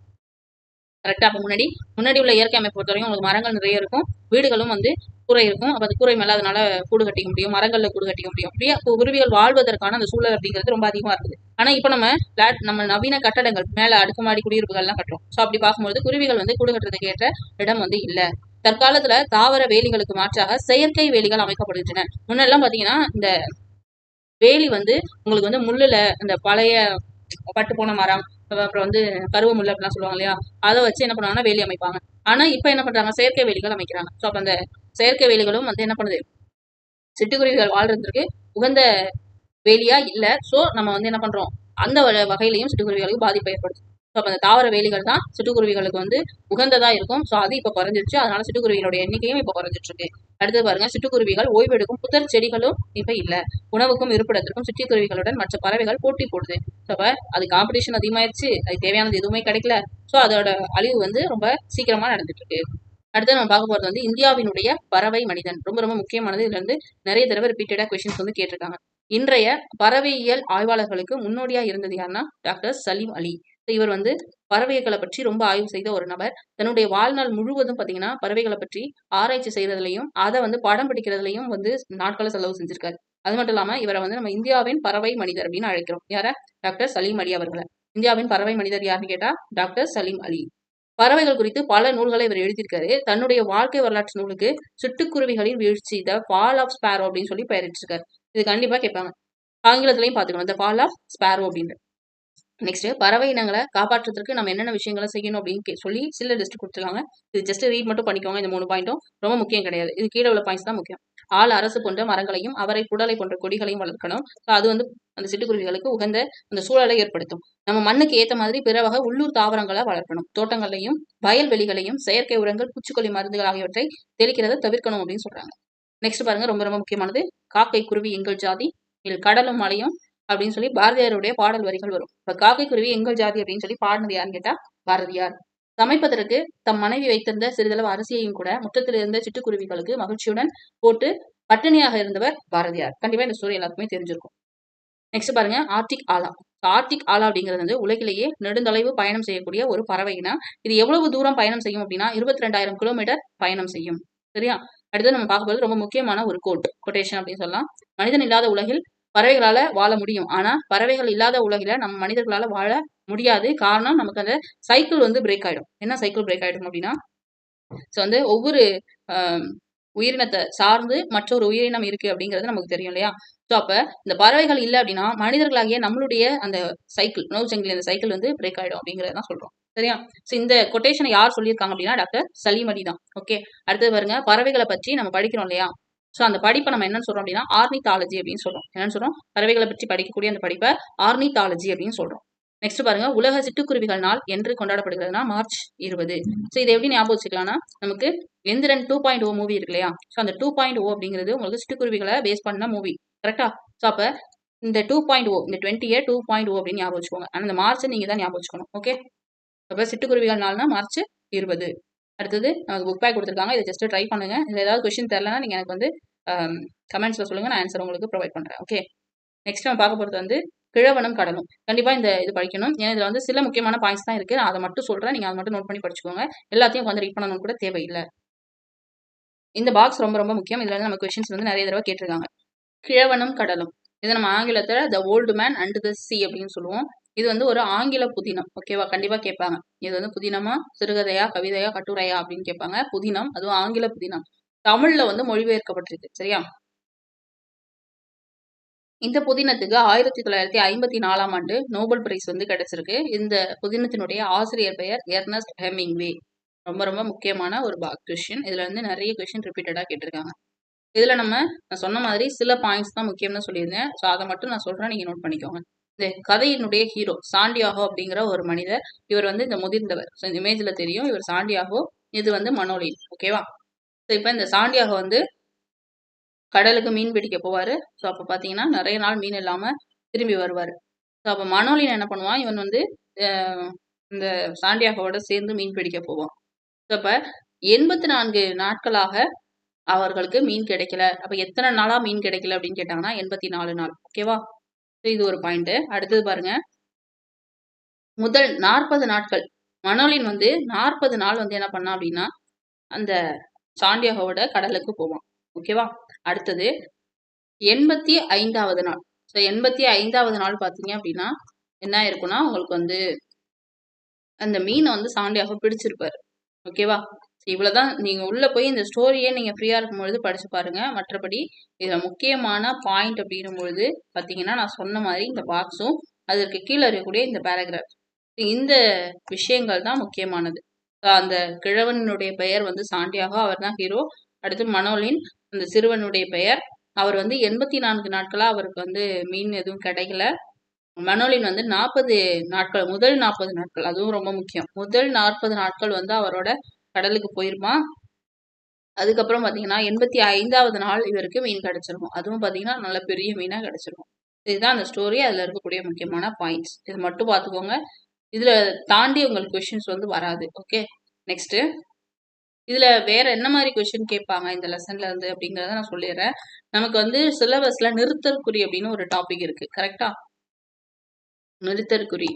கரெக்டா அப்ப முன்னாடி உள்ள இயற்கை அமைப்பு பொறுத்த வரைக்கும் உங்களுக்கு மரங்கள் நிறைய இருக்கும், வீடுகளும் வந்து கூரை இருக்கும். அப்ப அது கூரை மேல அதனால கூடு கட்டிக்க முடியும், மரங்கள்ல கூடு கட்டிக்க முடியும். அப்படியே குருவிகள் வாழ்வதற்கான அந்த சூழல் அப்படிங்கிறது ரொம்ப அதிகமா இருக்குது. ஆனா இப்ப நம்ம நவீன கட்டடங்கள் மேல அடுக்குமாடி குடியிருப்புகள் எல்லாம் கட்டுறோம். ஸோ அப்படி பார்க்கும்போது குருவிகள் வந்து கூடு கட்டுறதுக்கு ஏற்ற இடம் வந்து இல்ல. தற்காலத்துல தாவர வேலிகளுக்கு மாற்றாக செயற்கை வேலிகள் அமைக்கப்படுகின்றன. முன்னெல்லாம் பாத்தீங்கன்னா இந்த வேலி வந்து உங்களுக்கு வந்து முள்ளுல இந்த பழைய பட்டு போன மரம், அப்புறம் வந்து கருவ முள் அப்படிலாம் சொல்லுவாங்க இல்லையா, அதை வச்சு என்ன பண்ணுவாங்கன்னா வேலி அமைப்பாங்க. ஆனா இப்ப என்ன பண்றாங்க, செயற்கை வேலிகள் அமைக்கிறாங்க. ஸோ அப்ப அந்த செயற்கை வேலிகளும் வந்து என்ன பண்ணுது, சிட்டுக்குருவிகள் வாழ்றதுக்கு உகந்த வேலியா இல்ல. ஸோ நம்ம வந்து என்ன பண்றோம், அந்த வகையிலையும் சிட்டுக்குருவிகளுக்கு பாதிப்பு ஏற்படுத்தும். ஸோ அப்ப அந்த தாவர வேலிகள் தான் சிட்டுக்குருவிகளுக்கு வந்து உகந்ததா இருக்கும். ஸோ அது இப்ப குறைஞ்சிருச்சு. அதனால சிட்டுக்குருவிகளோட எண்ணிக்கையும் இப்ப குறைஞ்சிட்டு இருக்கு. அடுத்து பாருங்க, சிட்டுக்குருவிகள் ஓய்வெடுக்கும் புதர் செடிகளும் இப்ப இல்ல. உணவுக்கும் இருப்பிடத்திற்கும் சிட்டுக்குருவிகளுடன் மற்ற பறவைகள் போட்டி போடுது. ஸோ அப்ப அது காம்படிஷன் அதிகமாயிருச்சு, அது தேவையானது எதுவுமே கிடைக்கல. ஸோ அதோட அழிவு வந்து ரொம்ப சீக்கிரமா நடந்துட்டு இருக்கு. அடுத்து நம்ம பார்க்க போறது வந்து இந்தியாவினுடைய பறவை மனிதன். ரொம்ப ரொம்ப முக்கியமானது. இதுல இருந்து நிறைய தடவை ரிப்பீட்டடா கொஸ்டின்ஸ் வந்து கேட்டிருக்காங்க. இன்றைய பறவையியல் ஆய்வாளர்களுக்கு முன்னோடியா இருந்தது யாருன்னா டாக்டர் சலீம் அலி. இவர் வந்து பறவைகளை பற்றி ரொம்ப ஆய்வு செய்த ஒரு நபர். தன்னுடைய வாழ்நாள் முழுவதும் பாத்தீங்கன்னா பறவைகளை பற்றி ஆராய்ச்சி செய்யறதுலையும் அதை வந்து படம் பிடிக்கிறதுலையும் வந்து நாட்களை செலவு செஞ்சிருக்காரு. அது மட்டும் இல்லாம இவரை வந்து நம்ம இந்தியாவின் பறவை மனிதர் அப்படின்னு அழைக்கிறோம். யார? டாக்டர் சலீம் அலி அவர்களை. இந்தியாவின் பறவை மனிதர் யாருன்னு கேட்டா டாக்டர் சலீம் அலி. பறவைகள் குறித்து பல நூல்களை இவர் எழுதியிருக்காரு. தன்னுடைய வாழ்க்கை வரலாற்று நூலுக்கு சிட்டுக்குருவிகளின் வீழ்ச்சி, த ஃபால் ஆஃப் ஸ்பேரோ அப்படின்னு சொல்லி பெயரிட்டிருக்காரு. இது கண்டிப்பா கேட்பாங்க. ஆங்கிலத்திலையும் பாத்துக்கணும், த ஃபால் ஆஃப் ஸ்பேரோ அப்படின்னு. நெக்ஸ்ட், பறவை இனங்களை காப்பாற்றுறதுக்கு நம்ம என்னென்ன விஷயங்களை செய்யணும் அப்படின்னு சொல்லி சில லிஸ்ட் கொடுத்துருக்காங்க. இது ஜஸ்ட் ரீட் மட்டும் பண்ணிக்கோங்க. இந்த 3 பாயிண்ட்டும் ரொம்ப முக்கியம் கிடையாது. இது கீழே உள்ள பாயிண்ட்ஸ் தான் முக்கியம். ஆள் அரசு போன்ற மரங்களையும் அவரை புடலை போன்ற கொடிகளையும் வளர்க்கணும். அது வந்து அந்த சிட்டுக்குருவிகளுக்கு உகந்த அந்த சூழலை ஏற்படுத்தும். நம்ம மண்ணுக்கு ஏற்ற மாதிரி பிற வகை உள்ளூர் தாவரங்களை வளர்க்கணும். தோட்டங்களையும் வயல்வெளிகளையும் செயற்கை உரங்கள், பூச்சிக்கொல்லி மருந்துகள் ஆகியவற்றை தெளிக்கிறத தவிர்க்கணும் அப்படின்னு சொல்றாங்க. நெக்ஸ்ட் பாருங்க, ரொம்ப ரொம்ப முக்கியமானது, காக்கை குருவி எங்கள் ஜாதி, இது கடலும் மலையும் அப்படின்னு சொல்லி பாரதியாருடைய பாடல் வரிகள் வரும். இப்ப காக்கை குருவி எங்கள் ஜாதி அப்படின்னு சொல்லி பாடினது யாருன்னு கேட்டா பாரதியார். சமைப்பதற்கு தம் மனைவி வைத்திருந்த சிறிதளவு அரிசியையும் கூட முற்றத்தில் இருந்த சிட்டுக்குருவிகளுக்கு மகிழ்ச்சியுடன் போட்டு பட்டினியாக இருந்தவர் பாரதியார். கண்டிப்பா இந்த ஸ்டோரி எல்லாருக்குமே தெரிஞ்சிருக்கும். நெக்ஸ்ட் பாருங்க, ஆர்டிக் ஆலா. ஆர்டிக் ஆலா அப்படிங்கிறது வந்து உலகிலேயே நெடுந்தொலைவு பயணம் செய்யக்கூடிய ஒரு பறவைனா இது எவ்வளவு தூரம் பயணம் செய்யும் அப்படின்னா 22,000 கிலோமீட்டர் பயணம் செய்யும். சரியா? அடுத்து நம்ம பார்க்கும்போது ரொம்ப முக்கியமான ஒரு கொட்டேஷன் அப்படின்னு சொல்லலாம். மனிதன் இல்லாத உலகில் பறவைகளால வாழ முடியும், ஆனா பறவைகள் இல்லாத உலகில நம்ம மனிதர்களால வாழ முடியாது. காரணம், நமக்கு அந்த சைக்கிள் வந்து பிரேக் ஆயிடும். என்ன சைக்கிள் பிரேக் ஆயிடும் அப்படின்னா, ஸோ வந்து ஒவ்வொரு உயிரினத்தை சார்ந்து மற்றொரு உயிரினம் இருக்கு அப்படிங்கிறது நமக்கு தெரியும் இல்லையா? ஸோ அப்ப இந்த பறவைகள் இல்லை அப்படின்னா மனிதர்களாகிய நம்மளுடைய அந்த சைக்கிள், உணவு சங்கிலி அந்த சைக்கிள் வந்து பிரேக் ஆயிடும் அப்படிங்கிறதான் சொல்றோம். சரியா? ஸோ இந்த கொட்டேஷனை யார் சொல்லியிருக்காங்க அப்படின்னா டாக்டர் சலீம் அலி தான். ஓகே. அடுத்தது பாருங்க, பறவைகளை பற்றி நம்ம படிக்கிறோம் இல்லையா? ஸோ அந்த படிப்பை நம்ம என்னன்னு சொல்றோம் அப்படின்னா ஆர்னித்தாலஜி அப்படின்னு சொல்றோம். என்னன்னு சொல்றோம்? பறவைகளை பற்றி படிக்கக்கூடிய அந்த படிப்பை ஆர்னித்தாலஜி அப்படின்னு சொல்றோம். நெக்ஸ்ட் பாருங்க, உலக சிட்டுக்குருவிகள் நாள் என்று கொண்டாடப்படுகிறதுனா மார்ச் 20. ஸோ இதை எப்படி ஞாபகம் வச்சுக்கலாம்னா, நமக்கு எந்திரன் 2.0 மூவி இருக்கு இல்லையா? ஸோ அந்த 2.0 அப்படிங்கிறது உங்களுக்கு சிட்டுக்குருவிகளை பேஸ் பண்ண மூவி. கரெக்டா? ஸோ அப்ப இந்த 2.0 இந்த 20 2.0 அப்படின்னு ஞாபகம் வச்சுக்கோங்க. ஆனா இந்த மார்ச் நீங்க தான் ஞாபகம் வச்சுக்கணும். ஓகே. அப்ப சிட்டுக்குருவிகள் நாள்னா மார்ச் 20. அடுத்தது நமக்கு புக் பேக் கொடுத்துருக்காங்க. இதை ஜஸ்ட் ட்ரை பண்ணுங்க. இதுல ஏதாவது கொஸ்டின் தெரியலனா நீங்க எனக்கு வந்து கமெண்ட்ஸ்ல சொல்லுங்க. நான் ஆன்சர் உங்களுக்கு ப்ரொவைட் பண்றேன். ஓகே. நெக்ஸ்ட் நம்ம பார்க்க போறது வந்து கிழவனும் கடலும். கண்டிப்பா இந்த இது படிக்கணும். ஏன்னா இதுல வந்து சில முக்கியமான பாயிண்ட்ஸ் தான் இருக்கு. நான் அதை மட்டும் சொல்றேன். நீங்க அதை மட்டும் நோட் பண்ணி படிச்சுக்கோங்க. எல்லாத்தையும் வந்து ரீட் பண்ணணும் கூட தேவையில்லை. இந்த பாக்ஸ் ரொம்ப ரொம்ப முக்கியம். இதுல வந்து நம்ம கொஸ்டின்ஸ் வந்து நிறைய தடவை கேட்டிருக்காங்க. கிழவனும் கடலும். இதை நம்ம ஆங்கிலத்துல த old man and the C அப்படின்னு சொல்லுவோம். இது வந்து ஒரு ஆங்கில புதினம். ஓகேவா? கண்டிப்பா கேட்பாங்க. இது வந்து புதினமா, சிறுகதையா, கவிதையா, கட்டுரையா அப்படின்னு கேட்பாங்க. புதினம், அதுவும் ஆங்கில புதினம். தமிழ்ல வந்து மொழிபெயர்க்கப்பட்டிருக்கு. சரியா? இந்த புதினத்துக்கு 1954ஆம் ஆண்டு நோபல் பிரைஸ் வந்து கிடைச்சிருக்கு. இந்த புதினத்தினுடைய ஆசிரியர் பெயர் எர்னஸ்ட் ஹெமிங்வே. ரொம்ப ரொம்ப முக்கியமான ஒரு கொஸ்டின். இதுல வந்து நிறைய கொஸ்டின் ரிப்பீட்டடா கேட்டிருக்காங்க. இதுல நான் சொன்ன மாதிரி சில பாயிண்ட்ஸ் தான் முக்கியம்னு சொல்லியிருந்தேன். ஸோ அதை மட்டும் நான் சொல்றேன். நீங்க நோட் பண்ணிக்கோங்க. இந்த கதையினுடைய ஹீரோ சாண்டியாகோ அப்படிங்கிற ஒரு மனிதர். இவர் வந்து இந்த முதிர்ந்தவர். ஸோ இந்த இமேஜ்ல தெரியும். இவர் சாண்டியாகோ. இது வந்து மனோலின். ஓகேவா? ஸோ இப்போ இந்த சாண்டியாகோ வந்து கடலுக்கு மீன் பிடிக்க போவாரு. ஸோ அப்போ பார்த்தீங்கன்னா நிறைய நாள் மீன் இல்லாம திரும்பி வருவாரு. ஸோ அப்போ மனோலின் என்ன பண்ணுவான்? இவன் வந்து இந்த சாண்டியாகோவோட சேர்ந்து மீன் பிடிக்க போவான். ஸோ அப்ப 84 நாட்களாக அவர்களுக்கு மீன் கிடைக்கல. அப்ப எத்தனை நாளா மீன் கிடைக்கல அப்படின்னு கேட்டாங்கன்னா 84 நாள். ஓகேவா? இது ஒரு பாயிண்ட். அடுத்தது பாருங்க, முதல் 40 நாட்கள் மனோலின் வந்து 40 நாள் வந்து என்ன பண்ணா அப்படின்னா அந்த சாண்டியாகோவோட கடலுக்கு போவான். ஓகேவா? அடுத்தது 85வது நாள். ஸோ 85வது நாள் பார்த்தீங்க அப்படின்னா என்ன இருக்குன்னா உங்களுக்கு வந்து அந்த மீனை வந்து சாண்டியாகோ பிடிச்சிருப்பாரு. ஓகேவா? இவ்வளவுதான். நீங்க உள்ள போய் இந்த ஸ்டோரியே நீங்க ஃப்ரீயா இருக்கும்பொழுது படிச்சு பாருங்க. மற்றபடி இதுல முக்கியமான பாயிண்ட் அப்படின்னும் பொழுது பாத்தீங்கன்னா நான் சொன்ன மாதிரி இந்த பாக்ஸும் அதற்கு கீழே இருக்கக்கூடிய இந்த பேராகிராஃப், இந்த விஷயங்கள் தான் முக்கியமானது. அந்த கிழவனுடைய பெயர் வந்து சாண்டியாகோ, அவர் தான் ஹீரோ. அடுத்து மனோலின், அந்த சிறுவனுடைய பெயர். அவர் வந்து 84 நாட்களா அவருக்கு வந்து மீன் எதுவும் கிடைக்கல. மனோலின் வந்து 40 நாட்கள், முதல் 40 நாட்கள், அதுவும் ரொம்ப முக்கியம். முதல் 40 நாட்கள் வந்து அவரோட கடலுக்கு போயிருப்பான். அதுக்கப்புறம் பாத்தீங்கன்னா 85வது நாள் இவருக்கு மீன் கிடைச்சிருக்கும். அதுவும் பாத்தீங்கன்னா நல்ல பெரிய மீனா கிடைச்சிருக்கும். இதுதான் அந்த ஸ்டோரி. அதுல இருக்கக்கூடிய முக்கியமான பாயிண்ட்ஸ். இது மட்டும் பாத்துக்கோங்க. இதுல தாண்டி உங்களுக்கு கொஸ்டின்ஸ் வந்து வராது. ஓகே. நெக்ஸ்ட், இதுல வேற என்ன மாதிரி கொஸ்டின் கேட்பாங்க இந்த லெசன்ல இருந்து அப்படிங்கறத நான் சொல்லிடுறேன். நமக்கு வந்து சிலபஸ்ல நிறுத்தற்குறி அப்படின்னு ஒரு டாபிக் இருக்கு. கரெக்டா? நிறுத்தற்குறி.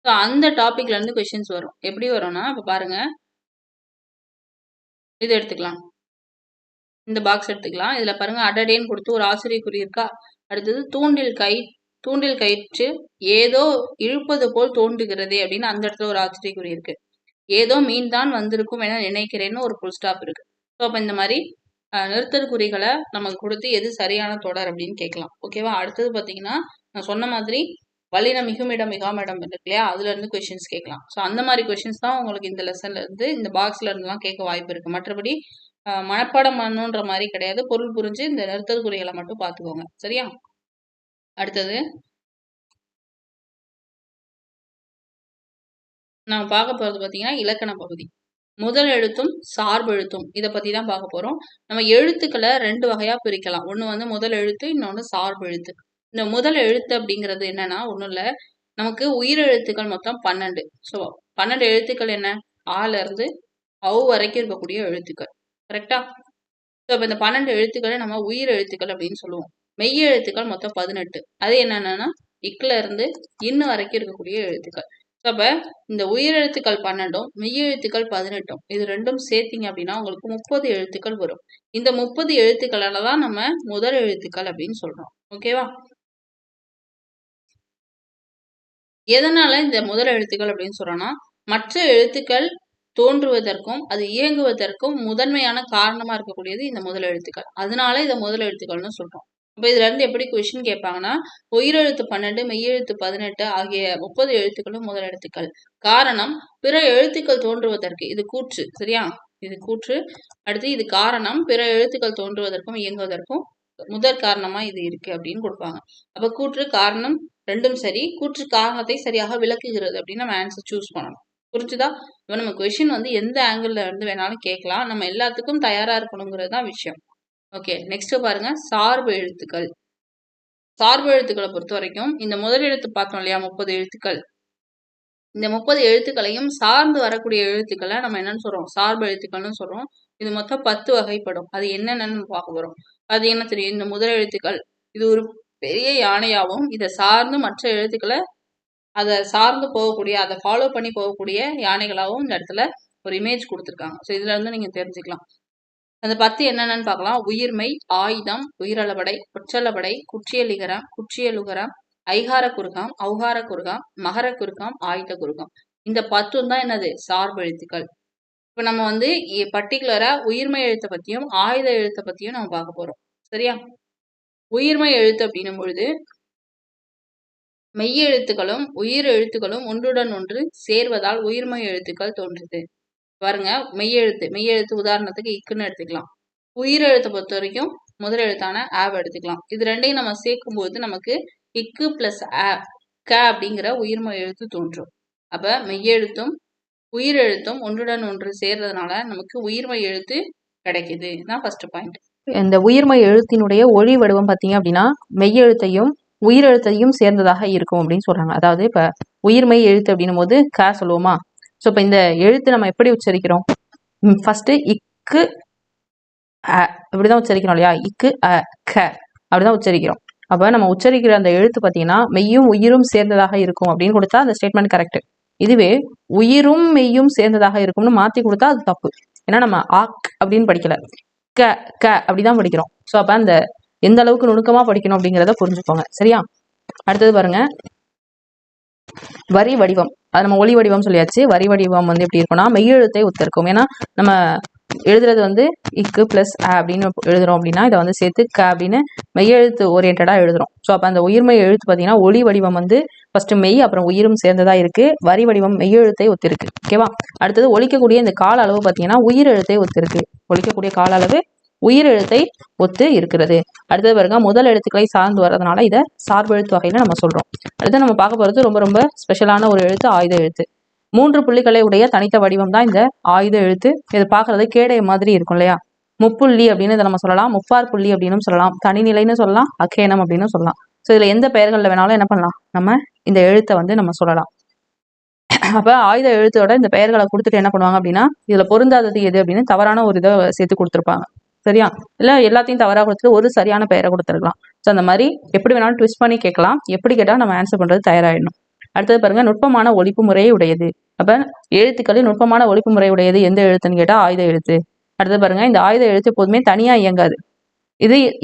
அந்த டாபிக்ல இருந்து கொஸ்டின்ஸ் வரும். எப்படி வரும்னா, இப்ப பாருங்க, இது எடுத்துக்கலாம். இந்த பாக்ஸ் எடுத்துக்கலாம். இதுல பாருங்க, அடடேன்னு கொடுத்து ஒரு ஆசிரியர் குறி இருக்கா? அடுத்தது தூண்டில் கயிற்று ஏதோ இழுப்பது போல் தோன்றுகிறதே அப்படின்னு அந்த இடத்துல ஒரு ஆசிரியர் குறி இருக்கு. ஏதோ மீன் தான் வந்திருக்கும் என நினைக்கிறேன்னு ஒரு புல் ஸ்டாப் இருக்கு. ஸோ அப்ப இந்த மாதிரி நிறுத்தல் குறிகளை நமக்கு கொடுத்து எது சரியான தொடர் அப்படின்னு கேட்கலாம். ஓகேவா? அடுத்தது பாத்தீங்கன்னா நான் சொன்ன மாதிரி வல்லின மிகுமிடம் மிகாமிடம் இருக்கு இல்லையா? அதுல இருந்து கொஸ்டின்ஸ் கேட்கலாம். ஸோ அந்த மாதிரி கொஸ்டின்ஸ் தான் உங்களுக்கு இந்த லெசன்ல இருந்து இந்த பாக்ஸ்ல இருந்துலாம் கேட்க வாய்ப்பு இருக்கு. மற்றபடி மனப்பாடம் பண்ணணுன்ற மாதிரி கிடையாது. பொருள் புரிஞ்சு இந்த நிறுத்தல் குறிகளை மட்டும் பார்த்துக்கோங்க. சரியா? அடுத்தது நம்ம பார்க்க போறது பாத்தீங்கன்னா இலக்கண பகுதி. முதல் எழுத்தும் சார்பெழுத்தும் இதை பத்தி தான் பார்க்க போறோம். நம்ம எழுத்துக்களை 2 வகையா பிரிக்கலாம். ஒண்ணு வந்து முதல் எழுத்து, இன்னொன்னு சார்பெழுத்து. இந்த முதல் எழுத்து அப்படிங்கிறது என்னன்னா ஒண்ணும் இல்ல, நமக்கு உயிரெழுத்துக்கள் மொத்தம் 12. ஸோ 12 எழுத்துக்கள் என்ன? ஆல இருந்து ஔ வரைக்கும் இருக்கக்கூடிய எழுத்துக்கள். கரெக்டா? ஸோ அப்ப இந்த 12 எழுத்துக்களை நம்ம உயிர் எழுத்துக்கள் அப்படின்னு சொல்லுவோம். மெய் எழுத்துக்கள் மொத்தம் 18. அது என்னன்னா இக்ல இருந்து இன்னு வரைக்கும் இருக்கக்கூடிய எழுத்துக்கள். ஸோ அப்ப இந்த உயிரெழுத்துக்கள் 12ம் மெய்யெழுத்துக்கள் 18ம் இது ரெண்டும் சேர்த்தீங்க அப்படின்னா உங்களுக்கு 30 எழுத்துக்கள் வரும். இந்த 30 எழுத்துக்களால தான் நம்ம முதல் எழுத்துக்கள் அப்படின்னு சொல்றோம். ஓகேவா? எதனால இந்த முதல் எழுத்துக்கள் அப்படின்னு சொல்றோம்னா மற்ற எழுத்துக்கள் தோன்றுவதற்கும் அது இயங்குவதற்கும் முதன்மையான காரணமா இருக்கக்கூடியது இந்த முதல் எழுத்துக்கள். அதனால இதை முதல் எழுத்துக்கள்னு சொல்றோம். அப்ப இதுல இருந்து எப்படி கொஸ்டின் கேட்பாங்கன்னா, உயிரெழுத்து 12 மெய்யெழுத்து 18 ஆகிய 30 எழுத்துக்களும் முதல் எழுத்துக்கள். காரணம் பிற எழுத்துக்கள் தோன்றுவதற்கு. இது கூற்று. சரியா? இது கூற்று. அடுத்து இது காரணம் பிற எழுத்துக்கள் தோன்றுவதற்கும் இயங்குவதற்கும் முதற் காரணமா இது இருக்கு அப்படின்னு கொடுப்பாங்க. அப்ப கூற்று காரணம் ரெண்டும் சரி. கூற்று காரணத்தை சரியாக விளக்குகிறது அப்படின்னு நம்ம ஆன்சர் சூஸ் பண்ணணும். புரிஞ்சுதா? இப்ப நம்ம கொஸ்டின் வந்து எந்த ஆங்கிள் இருந்து வேணாலும் கேட்கலாம். நம்ம எல்லாத்துக்கும் தயாரா இருக்கணுங்கிறது தான் விஷயம். ஓகே, நெக்ஸ்ட் பாருங்க சார்பு எழுத்துக்கள். சார்பு எழுத்துக்களை பொறுத்த வரைக்கும் இந்த முதல் எழுத்து பார்த்தோம் இல்லையா, 30 எழுத்துக்கள். இந்த 30 எழுத்துக்களையும் சார்ந்து வரக்கூடிய எழுத்துக்களை நம்ம என்னன்னு சொல்றோம்? சார்பு எழுத்துக்கள்னு சொல்றோம். இது மொத்தம் 10 வகைப்படும். அது என்னென்னு பார்க்க போறோம். அது என்ன தெரியும்? இந்த முதல் எழுத்துக்கள் இது ஒரு பெரிய யானையாகவும், இதை சார்ந்து மற்ற எழுத்துக்களை அதை சார்ந்து போகக்கூடிய, அதை ஃபாலோ பண்ணி போகக்கூடிய யானைகளாகவும் இந்த இடத்துல ஒரு இமேஜ் கொடுத்துருக்காங்க. ஸோ இதுல இருந்து நீங்க தெரிஞ்சுக்கலாம். அந்த 10 என்னென்னு பார்க்கலாம். உயிர்மெய், ஆயுதம், உயிரளபடை, ஒற்றளபடை, குற்றியலிகரம், குற்றியலுகரம், ஐகார குறுக்கம், ஔகார குறுக்கம், மகர குறுக்கம், ஆயுத குறுக்கம். இந்த 10 தான் என்னது? சார்பு எழுத்துக்கள். இப்ப நம்ம வந்து பர்டிகுலரா உயிர்மெய் எழுத்தை பத்தியும் ஆயுத எழுத்தை பத்தியும் நம்ம பார்க்க போறோம். சரியா? உயிர்மெய் எழுத்து அப்படின்னும் பொழுது மெய் எழுத்துக்களும் உயிர் எழுத்துக்களும் ஒன்றுடன் ஒன்று சேர்வதால் உயிர்மெய் எழுத்துக்கள் தோன்றுது. பாருங்க, மெய்யெழுத்து உதாரணத்துக்கு இக்குன்னு எடுத்துக்கலாம். உயிர் எழுத்தை பொறுத்த வரைக்கும் முதல் எழுத்தான ஆவ் எடுத்துக்கலாம். இது ரெண்டையும் நம்ம சேர்க்கும் போது நமக்கு இக்கு பிளஸ் க அப்படிங்கிற உயிர்மெய் எழுத்து தோன்றும். அப்ப மெய்யெழுத்தும் உயிர் எழுத்தும் ஒன்றுடன் ஒன்று சேர்றதுனால நமக்கு உயிர்மெய் எழுத்து கிடைக்குது. இதுதான் ஃபர்ஸ்ட் பாயிண்ட். இந்த உயிர்மெய் எழுத்தினுடைய ஒளி வடிவம் பார்த்தீங்க அப்படின்னா மெய்யெழுத்தையும் உயிரெழுத்தையும் சேர்ந்ததாக இருக்கும் அப்படின்னு சொல்றாங்க. அதாவது இப்ப உயிர்மெய் எழுத்து அப்படின்னும் போது க சொல்லுவோமா? ஸோ இப்போ இந்த எழுத்து நம்ம எப்படி உச்சரிக்கிறோம்? ஃபர்ஸ்ட் இக்கு இப்படிதான் உச்சரிக்கிறோம் இல்லையா? இக்கு க அப்படிதான் உச்சரிக்கிறோம். அப்போ நம்ம உச்சரிக்கிற அந்த எழுத்து பார்த்தீங்கன்னா மெய்யும் உயிரும் சேர்ந்ததாக இருக்கும் அப்படின்னு கொடுத்தா அந்த ஸ்டேட்மெண்ட் கரெக்ட். இதுவே உயிரும் மெய்யும் சேர்ந்ததாக இருக்கும்னு மாற்றி கொடுத்தா அது தப்பு. ஏன்னா நம்ம ஆக் அப்படின்னு படிக்கல, க க அப்படிதான் படிக்கிறோம். ஸோ அப்போ அந்த எந்த அளவுக்கு நுணுக்கமாக படிக்கணும் அப்படிங்கிறத புரிஞ்சுக்கோங்க. சரியா? அடுத்தது பாருங்க, வரி வடிவம். அது நம்ம ஒளி வடிவம் சொல்லியாச்சு. வரி வடிவம் வந்து எப்படி இருக்கும்னா மெய்யெழுத்தை ஒத்திருக்கும். ஏன்னா நம்ம எழுதுறது வந்து இக்கு பிளஸ் அப்படின்னு எழுதுறோம் அப்படின்னா இதை வந்து சேர்த்து க அப்படின்னு மெய்யெழுத்து ஓரியன்டா எழுதுறோம். ஸோ அப்போ அந்த உயிர்மெய் எழுத்து பார்த்தீங்கன்னா ஒளி வடிவம் வந்து ஃபர்ஸ்ட் மெய் அப்புறம் உயிரும் சேர்ந்ததா இருக்கு. வரி வடிவம் மெய்யெழுத்தை ஒத்திருக்கு. ஓகேவா? அடுத்தது ஒலிக்கக்கூடிய இந்த கால அளவு பார்த்தீங்கன்னா உயிர் எழுத்தை ஒத்திருக்கு. ஒலிக்கக்கூடிய கால அளவு உயிர் எழுத்தை ஒத்து இருக்கிறது. அடுத்தது பாருங்க, முதல் எழுத்துக்களை சார்ந்து வர்றதுனால இதை சார்பு எழுத்து வகையில நம்ம சொல்றோம். அடுத்து நம்ம பார்க்க போறது ரொம்ப ரொம்ப ஸ்பெஷலான ஒரு எழுத்து, ஆயுத எழுத்து. 3 புள்ளிகளை உடைய தனித்த வடிவம் தான் இந்த ஆயுத எழுத்து. இது பார்க்கறது கேடய மாதிரி இருக்கும் இல்லையா? முப்புள்ளி அப்படின்னு இதை நம்ம சொல்லலாம், முப்பார் புள்ளி அப்படின்னு சொல்லலாம், தனிநிலைன்னு சொல்லலாம், அக்கேனம் அப்படின்னு சொல்லலாம். ஸோ இதுல எந்த பெயர்கள்ல வேணாலும் என்ன பண்ணலாம், நம்ம இந்த எழுத்தை வந்து நம்ம சொல்லலாம். அப்ப ஆயுத எழுத்தோட இந்த பெயர்களை கொடுத்துட்டு என்ன பண்ணுவாங்க அப்படின்னா இதுல பொருந்தாதது எது அப்படின்னு தவறான ஒரு இதை சேர்த்து கொடுத்துருப்பாங்க. சரியா? இல்ல எல்லாத்தையும் தவறாக கொடுத்துட்டு ஒரு சரியான பெயரை கொடுத்துருக்கலாம். ஸோ அந்த மாதிரி எப்படி வேணாலும் ட்விஸ்ட் பண்ணி கேட்கலாம். எப்படி கேட்டால் நம்ம ஆன்சர் பண்றது தயாராகிடணும். அடுத்தது பாருங்க, நுட்பமான ஒலிப்பு முறையை உடையது. அப்ப எழுத்துக்களில் நுட்பமான ஒலிப்பு முறை உடையது எந்த எழுத்துன்னு கேட்டா ஆயுத எழுத்து. அடுத்தது பாருங்க, இந்த ஆயுத எழுத்து எப்போதுமே தனியா இயங்காது.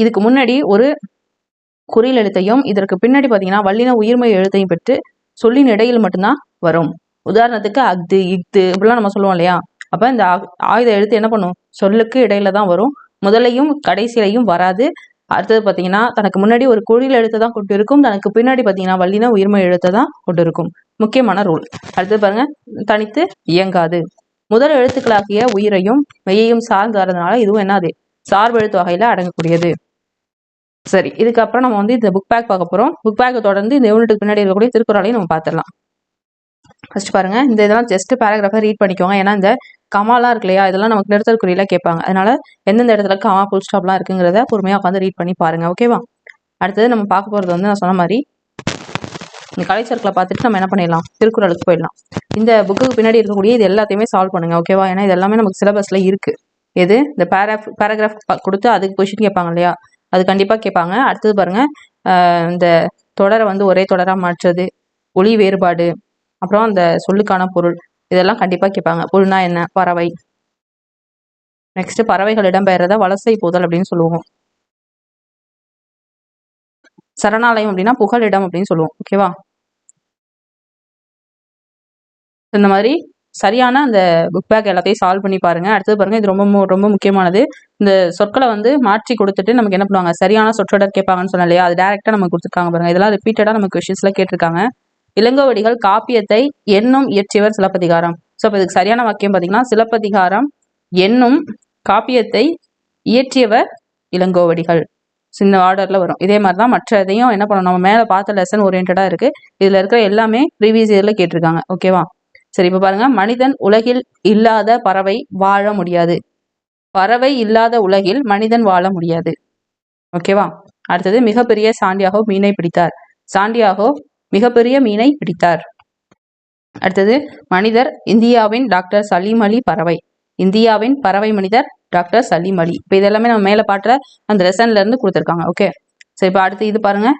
இதுக்கு முன்னாடி ஒரு குறில் எழுத்தையும் இதற்கு பின்னாடி பாத்தீங்கன்னா வல்லின உயிர்மெய் எழுத்தையும் பெற்று சொல்லின் இடையில் மட்டும்தான் வரும். உதாரணத்துக்கு அஃது, இஃது இப்படிலாம் நம்ம சொல்லுவோம் இல்லையா? அப்ப இந்த ஆயுத எழுத்து என்ன பண்ணும்? சொல்லுக்கு இடையில தான் வரும், முதலையும் கடைசியிலையும் வராது. அடுத்தது பார்த்தீங்கன்னா தனக்கு முன்னாடி ஒரு குறில் எழுத்தை தான் கொண்டு இருக்கும், தனக்கு பின்னாடி பார்த்தீங்கன்னா வல்லின உயிர்மெய் எழுத்தை தான் கொண்டு இருக்கும். முக்கியமான ரூல். அடுத்தது பாருங்க, தனித்து இயங்காது. முதல் எழுத்துக்களாகிய உயிரையும் மெய்யையும் சார்ந்து வரதுனால இதுவும் என்னது? சார்பு எழுத்து வகையில அடங்கக்கூடியது. சரி, இதுக்கப்புறம் நம்ம வந்து இந்த புக் பேக் பார்க்க போறோம். புக் பேக்கை தொடர்ந்து இந்த யூனிட்டுக்கு பின்னாடி இருக்கக்கூடிய திருக்குறளையும் நம்ம பார்த்துடலாம். ஃபர்ஸ்ட் பாருங்க, இந்த இதெல்லாம் ஜஸ்ட் பேராகிராஃபை ரீட் பண்ணிக்கோங்க. ஏன்னா இந்த கமாலாம் இருக்கு இல்லையா, இதெல்லாம் நமக்கு நிறுத்தல் குறியில கேட்பாங்க. அதனால எந்தெந்த இடத்துல கமா ஃபுல் ஸ்டாப்லாம் இருக்குங்கிறத பொறுமையாக உட்காந்து ரீட் பண்ணி பாருங்க. ஓகேவா? அடுத்தது நம்ம பார்க்க போகிறது வந்து நான் சொன்ன மாதிரி இந்த கலைச்சொற்களை பார்த்துட்டு நம்ம என்ன பண்ணிடலாம், திருக்குறளுக்கு போயிடலாம். இந்த புக்குக்கு பின்னாடி இருக்கக்கூடிய இது எல்லாத்தையுமே சால்வ் பண்ணுங்க. ஓகேவா? ஏன்னா இது எல்லாமே நமக்கு சிலபஸ்ல இருக்கு. எது இந்த பேராகிராஃப் கொடுத்து அதுக்கு கொஸ்டின் கேட்பாங்க இல்லையா, அது கண்டிப்பாக கேட்பாங்க. அடுத்தது பாருங்க, இந்த தொடரை வந்து ஒரே தொடராக மாற்றுறது, ஒளி வேறுபாடு, அப்புறம் அந்த சொல்லுக்கான பொருள், இதெல்லாம் கண்டிப்பாக கேட்பாங்க. பொருள்னா என்ன? பறவை. நெக்ஸ்ட் பறவைகள் இடம்பெயர்றத வலசை போதல் அப்படின்னு சொல்லுவோம். சரணாலயம் அப்படின்னா புகலிடம் அப்படின்னு சொல்லுவோம். ஓகேவா? இந்த மாதிரி சரியான அந்த புக் பேக் எல்லாத்தையும் சால்வ் பண்ணி பாருங்க. அடுத்தது பாருங்க, இது ரொம்ப ரொம்ப முக்கியமானது. இந்த சொற்களை வந்து மாற்றி கொடுத்துட்டு நமக்கு என்ன பண்ணுவாங்க, சரியான சொற்றொடர் கேட்பாங்கன்னு சொன்னா இல்லையா, அது டைரக்டா நமக்கு கொடுத்துருக்காங்க பாருங்க. இதெல்லாம் ரிப்பீட்டடா நமக்கு கொஸ்டின்ஸ்ல கேட்டிருக்காங்க. இளங்கோவடிகள் காப்பியத்தை என்னும் இயற்றியவர் சிலப்பதிகாரம். ஸோ அப்போ இதுக்கு சரியான வாக்கியம் பார்த்தீங்கன்னா, சிலப்பதிகாரம் என்னும் காப்பியத்தை இயற்றியவர் இளங்கோவடிகள். இந்த ஆர்டர்ல வரும். இதே மாதிரி தான் மற்ற இதையும் என்ன பண்ணணும், நம்ம மேலே பார்த்த லெசன் ஓரியன்டா இருக்கு. இதுல இருக்கிற எல்லாமே ப்ரீவியஸ் இயர்ல கேட்டிருக்காங்க. ஓகேவா? சரி, இப்ப பாருங்க, மனிதன் உலகில் இல்லாத பறவை வாழ முடியாது. பறவை இல்லாத உலகில் மனிதன் வாழ முடியாது. ஓகேவா? அடுத்தது, மிகப்பெரிய சாண்டியாகோ மீனை பிடித்தார். சாண்டியாகோ மிகப்பெரிய மீனை பிடித்தார். அடுத்தது, மனிதர் இந்தியாவின் டாக்டர் சலீம் அலி பறவை. இந்தியாவின் பறவை மனிதர் டாக்டர் சலீம் அலி. இப்போ இதெல்லாமே நம்ம மேலே பாட்டுற அந்த லெசன்ல இருந்து கொடுத்துருக்காங்க. ஓகே, சரி, இப்போ அடுத்து இது பாருங்க,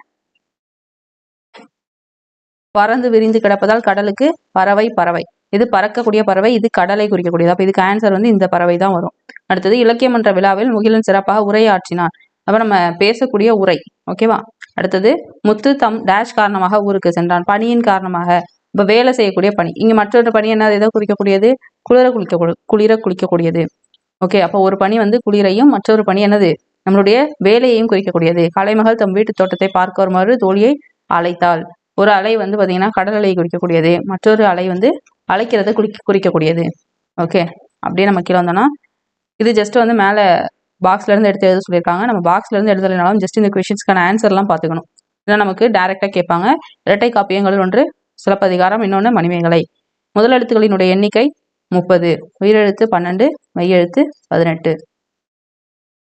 பறந்து விரிந்து கிடப்பதால் கடலுக்கு பறவை பறவை. இது பறக்கக்கூடிய பறவை, இது கடலை குறிக்கக்கூடியது. அப்போ இதுக்கு ஆன்சர் வந்து இந்த பறவை தான் வரும். அடுத்தது, இலக்கியம் என்ற விழாவில் முகிலன் சிறப்பாக உரையாற்றினான். அப்போ நம்ம பேசக்கூடிய உரை. ஓகேவா? அடுத்தது, முத்து தம் டேஷ் காரணமாக ஊருக்கு சென்றான். பணியின் காரணமாக. இப்போ வேலை செய்யக்கூடிய பணி. இங்கே மற்றொரு பணி என்ன, எதை குறிக்கக்கூடியது? குளிர குளிக்கக்கூடியது. ஓகே, அப்போ ஒரு பணி வந்து குளிரையும், மற்றொரு பணி என்னது, நம்மளுடைய வேலையையும் குறிக்கக்கூடியது. கலைமகள் தம் வீட்டு தோட்டத்தை பார்க்க வருமாறு தோழியை அழைத்தாள். ஒரு அலை வந்து பார்த்தீங்கன்னா கடல் அலையை குறிக்கக்கூடியது, மற்றொரு அலை வந்து அழைக்கிறத குறிக்கக்கூடியது. ஓகே, அப்படியே நம்ம கீழே வந்தோம்னா, இது ஜஸ்ட் வந்து மேலே பாக்ஸ்ல இருந்து எடுத்து எழுத சொல்லியிருக்காங்க. நம்ம பாக்ஸ்ல இருந்து எழுதலைனாலும் ஜஸ்ட் இந்த கொஸ்டின்ஸ்க்கான ஆன்சர்லாம் பார்த்துக்கணும். ஏன்னா நமக்கு டைரக்டா கேட்பாங்க. இரட்டை காப்பியங்கள் ஒன்று சிலப்பதிகாரம், இன்னொன்று மணிமேகலை. முதல் எழுத்துக்களினுடைய எண்ணிக்கை 30, உயிரெழுத்து 12, மெய்யெழுத்து 18.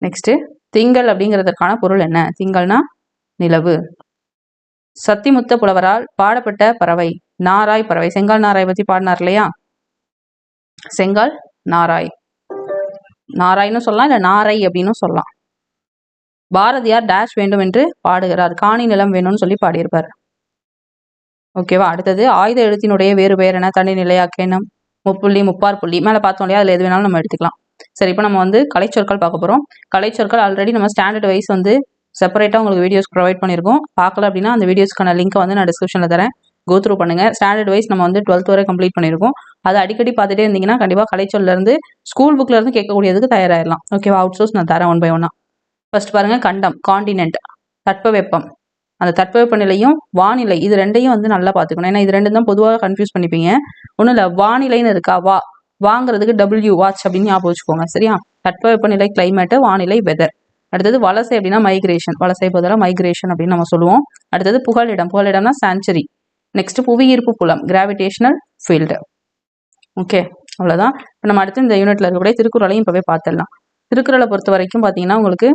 நெக்ஸ்ட், திங்கள் அப்படிங்கிறதுக்கான பொருள் என்ன? திங்கள்னா நிலவு. சத்திமுத்த புலவரால் பாடப்பட்ட பறவை நாராய் பறவை. செங்கால் நாராய் பத்தி பாடினார் இல்லையா, செங்கால் நாராய். நாராய்னு சொல்லலாம், இல்ல நாரை அப்படின்னு சொல்லலாம். பாரதியார் டேஷ் வேண்டும் என்று பாடுகிறார். காணி நிலம் வேணும்னு சொல்லி பாடியிருப்பார். ஓகேவா? அடுத்தது, ஆயுத எழுத்தினுடைய வேறு பெயர் என்ன? தனி நிலையாக்கேனம், முப்புள்ளி, முப்பார் புள்ளி. மேலே பார்த்தோம் இல்லையா, அதில் எது வேணாலும் நம்ம எடுத்துக்கலாம். சரி, இப்போ நம்ம வந்து கலைச்சொற்கள் பார்க்க போகிறோம். கலைச்சொற்கள் ஆல்ரெடி நம்ம ஸ்டாண்டர்ட் வைஸ் வந்து செப்பரேட்டாக உங்களுக்கு வீடியோஸ் ப்ரொவைட் பண்ணியிருக்கோம். பார்க்கல அப்படின்னா அந்த வீடியோஸ்க்கான லிங்க்கை வந்து நான் டிஸ்கிரிப்ஷனில் தரேன், கோ த்ரூ பண்ணுங்க. ஸ்டாண்டர்ட் வைஸ் நம்ம வந்து 12th வரை கம்ப்ளீட் பண்ணியிருக்கோம். அதை அடிக்கடி பார்த்துட்டே இருந்தீங்கன்னா கண்டிப்பாக கலைச்சொல்லேருந்து ஸ்கூல் புக்ல இருந்து கேட்கக்கூடியதுக்கு தயாராகிடலாம். ஓகேவா? அவுட் சோர்ஸ் நான் தரேன் 1 by 1. ஃபர்ஸ்ட் பாருங்க, கண்டம், காண்டினென்ட், தட்பவெப்பம். அந்த தட்பவெப்ப நிலையும் வானிலை, இது ரெண்டையும் வந்து நல்லா பார்த்துக்கணும். ஏன்னா இது ரெண்டும் தான் பொதுவாக கன்ஃபியூஸ் பண்ணிப்பீங்க. ஒன்றும் இல்லை, வானிலைன்னு இருக்கா, வாங்கிறதுக்கு W, வாட்ச் அப்படின்னு ஞாபகம் வச்சுக்கோங்க. சரியா? தட்பவெப்ப நிலை கிளைமேட்டு, வானிலை வெதர். அடுத்தது, வலசை அப்படின்னா மைக்ரேஷன், வலசை பதிலாக மைக்ரேஷன் அப்படின்னு நம்ம சொல்லுவோம். அடுத்தது, புகலிடம், புகலிடம்னா சான்ச்சுரி. நெக்ஸ்ட், புவியீர்ப்பு புலம், கிராவிடேஷனல் ஃபீல்டு. ஓகே, அவ்வளோதான். இப்போ நம்ம அடுத்து இந்த யூனிட்ல இருக்கக்கூடிய திருக்குறளையும் இப்போவே பார்த்துடலாம். திருக்குறளை பொறுத்த வரைக்கும் பார்த்தீங்கன்னா உங்களுக்கு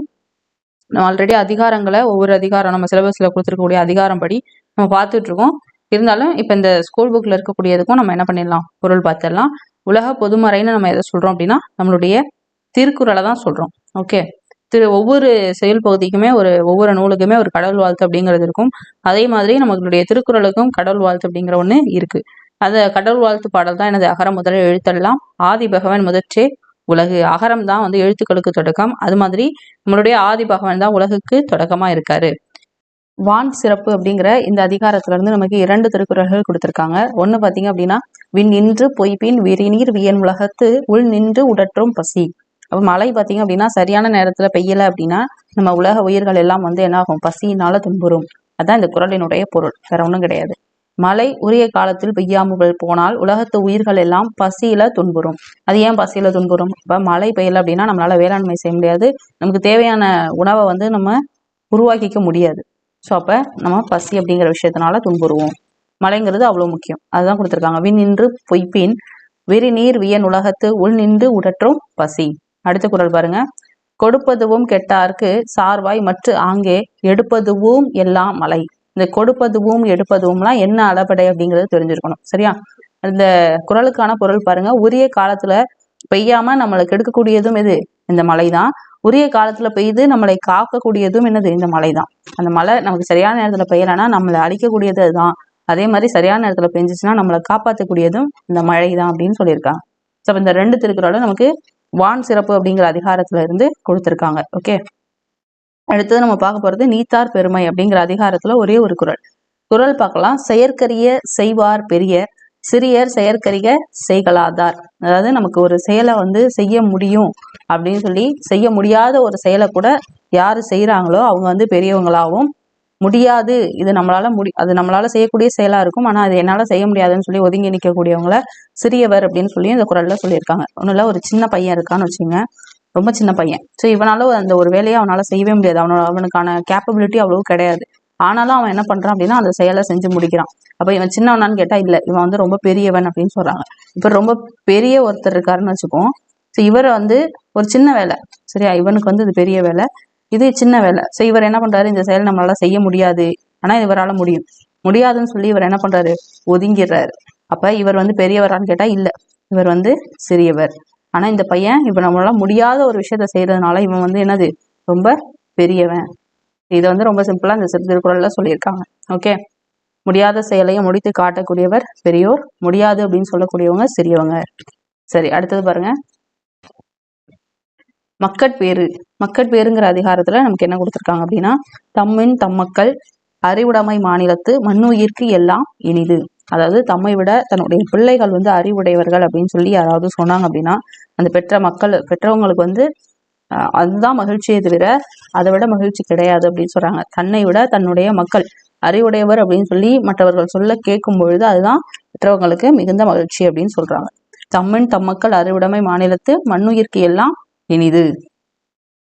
நம்ம ஆல்ரெடி அதிகாரங்களை ஒவ்வொரு அதிகாரம் நம்ம சிலபஸ்ல கொடுத்துருக்கக்கூடிய அதிகாரம் படி நம்ம பார்த்துட்டு இருக்கோம். இருந்தாலும் இப்போ இந்த ஸ்கூல் புக்ல இருக்கக்கூடியதுக்கும் நம்ம என்ன பண்ணிடலாம், பொருள் பார்த்துடலாம். உலக பொதுமறைன்னு நம்ம எதை சொல்றோம் அப்படின்னா நம்மளுடைய திருக்குறளை தான் சொல்றோம். ஓகே, ஒவ்வொரு செயல் பகுதிக்குமே ஒவ்வொரு நூலுக்குமே ஒரு கடவுள் வாழ்த்து அப்படிங்கிறது இருக்கும். அதே மாதிரி நம்மளுடைய திருக்குறளுக்கும் கடவுள் வாழ்த்து அப்படிங்கிற ஒன்று இருக்கு. அந்த கடவுள் வாழ்த்து பாடல் தான் எனது அகரம் முதல் எழுத்தெல்லாம் ஆதி பகவன் முதற்றே உலகு. அகரம் தான் வந்து எழுத்துக்களுக்கு தொடக்கம். அது மாதிரி நம்மளுடைய ஆதி பகவான் தான் உலகுக்கு தொடக்கமா இருக்காரு. வான் சிறப்பு அப்படிங்கிற இந்த அதிகாரத்துல இருந்து நமக்கு 2 திருக்குறள்கள் கொடுத்திருக்காங்க. ஒண்ணு பாத்தீங்க அப்படின்னா, விண் நின்று பொய்ப்பின் விரிநீர் வியன் உலகத்து உள் நின்று உடற்றும் பசி. அப்ப மழை பாத்தீங்க அப்படின்னா சரியான நேரத்துல பெய்யல அப்படின்னா நம்ம உலக உயிர்கள் எல்லாம் வந்து என்ன ஆகும், பசியினால துன்புறும். அதான் இந்த குறளினுடைய பொருள், வேற ஒன்றும் கிடையாது. மழை உரிய காலத்தில் பெய்யாமல் போனால் உலகத்து உயிர்கள் எல்லாம் பசியில துன்புறும். அது ஏன் பசியில துன்புறும்? இப்ப மழை பெய்யல அப்படின்னா நம்மளால வேளாண்மை செய்ய முடியாது, நமக்கு தேவையான உணவை வந்து நம்ம உருவாக்கிக்க முடியாது. ஸோ அப்ப நம்ம பசி அப்படிங்கிற விஷயத்தினால துன்புறுவோம். மழைங்கிறது அவ்வளவு முக்கியம். அதுதான் கொடுத்துருக்காங்க. விண் நின்று பொய்ப்பின் வெறி நீர் வியன் உலகத்து உள் நின்று உடற்றும் பசி. அடுத்த குறள் பாருங்க. கொடுப்பதுவும் கெட்டார்க்கு சார்வாய் மற்ற ஆங்கே எடுப்பதுவும் எல்லாம் மழை. இந்த கொடுப்பதுவும் எடுப்பதுவும்லாம் என்ன அளபடை அப்படிங்கிறது தெரிஞ்சிருக்கணும். சரியா? இந்த குறளுக்கான பொருள் பாருங்க. உரிய காலத்துல பெய்யாம நம்மளுக்கு எடுக்கக்கூடியதும் எது? இந்த மழை தான். உரிய காலத்துல பெய்து நம்மளை காக்கக்கூடியதும் என்னது? இந்த மழை தான். அந்த மழை நமக்கு சரியான நேரத்துல பெய்யலைன்னா நம்மளை அழிக்கக்கூடியது அதுதான். அதே மாதிரி சரியான நேரத்துல பெஞ்சிச்சுன்னா நம்மளை காப்பாற்றக்கூடியதும் இந்த மழை தான் அப்படின்னு சொல்லியிருக்காங்க. ஸோ இந்த 2 திருக்குறளும் நமக்கு வான் சிறப்பு அப்படிங்கிற அதிகாரத்துல இருந்து கொடுத்துருக்காங்க. ஓகே, அடுத்தது நம்ம பார்க்க போறது நீத்தார் பெருமை அப்படிங்கிற அதிகாரத்துல ஒரே ஒரு குறள் பார்க்கலாம். செயற்கரிய செய்வார் பெரிய சிறியர் செயற்கரிய செய்கலாதார். அதாவது நமக்கு ஒரு செயலை வந்து செய்ய முடியும் அப்படின்னு சொல்லி செய்ய முடியாத ஒரு செயலை கூட யாரு செய்யறாங்களோ அவங்க வந்து பெரியவங்களாகவும், முடியாது இது நம்மளால அது நம்மளால செய்யக்கூடிய செயலா இருக்கும், ஆனா அது என்னால செய்ய முடியாதுன்னு சொல்லி ஒதுங்கி நிற்கக்கூடியவங்கள சிறியவர் அப்படின்னு சொல்லி இந்த குறள்ல சொல்லியிருக்காங்க. ஒன்றும் இல்லை, ஒரு சின்ன பையன் இருக்கான்னு வச்சுங்க, ரொம்ப சின்ன பையன். ஸோ இவனால அந்த ஒரு வேலையை அவனால செய்யவே முடியாது, அவனுக்கான கேப்பபிலிட்டி அவ்வளவு கிடையாது. ஆனாலும் அவன் என்ன பண்றான் அப்படின்னா அந்த செயலை செஞ்சு முடிக்கிறான். அப்ப இவன் சின்னவனான்னு கேட்டா இல்ல, இவன் வந்து ரொம்ப பெரியவன் அப்படின்னு சொல்றாங்க. இப்ப ரொம்ப பெரிய ஒருத்தர் இருக்காருன்னு வச்சுப்போம். ஸோ இவரை வந்து ஒரு சின்ன வேலை, சரியா, இவனுக்கு வந்து இது பெரிய வேலை, இது சின்ன வேலை. ஸோ இவர் என்ன பண்றாரு, இந்த செயல் நம்மளால செய்ய முடியாது, ஆனா இவரால முடியாதுன்னு சொல்லி இவர் என்ன பண்றாரு, ஒதுங்கிடுறாரு. அப்ப இவர் வந்து பெரியவரான்னு கேட்டா இல்ல, இவர் வந்து சிறியவர். ஆனா இந்த பையன் இப்ப நம்மளால முடியாத ஒரு விஷயத்த செய்யறதுனால இவன் வந்து என்னது, ரொம்ப பெரியவன். இதை வந்து ரொம்ப சிம்பிளா இந்த திருக்குறள்ல சொல்லியிருக்காங்க. ஓகே, முடியாத செயலையும் முடித்து காட்டக்கூடியவர் பெரியோர், முடியாது அப்படின்னு சொல்லக்கூடியவங்க சிறியவங்க. சரி, அடுத்தது பாருங்க, மக்கட்பேறு. மக்கட்பேறுங்கிற அதிகாரத்துல நமக்கு என்ன கொடுத்துருக்காங்க அப்படின்னா, தம்மின் தம்மக்கள் அறிவுடைமை மாநிலத்து மண்ணுயிர்க்கு எல்லாம் இனிது. அதாவது தம்மை விட தன்னுடைய பிள்ளைகள் வந்து அறிவுடையவர்கள் அப்படின்னு சொல்லி யாராவது சொன்னாங்க அப்படின்னா அந்த பெற்றவங்களுக்கு வந்து அதுதான் மகிழ்ச்சியை தவிர அதை விட மகிழ்ச்சி கிடையாது அப்படின்னு சொல்றாங்க. தன்னை விட தன்னுடைய மக்கள் அறிவுடையவர் அப்படின்னு சொல்லி மற்றவர்கள் சொல்ல கேட்கும் பொழுது அதுதான் பெற்றவங்களுக்கு மிகுந்த மகிழ்ச்சி அப்படின்னு சொல்றாங்க. தம்மின் தம்மக்கள் அறிவுடைமை மாநிலத்து மண்ணுயிர்க்கு எல்லாம் இனிது.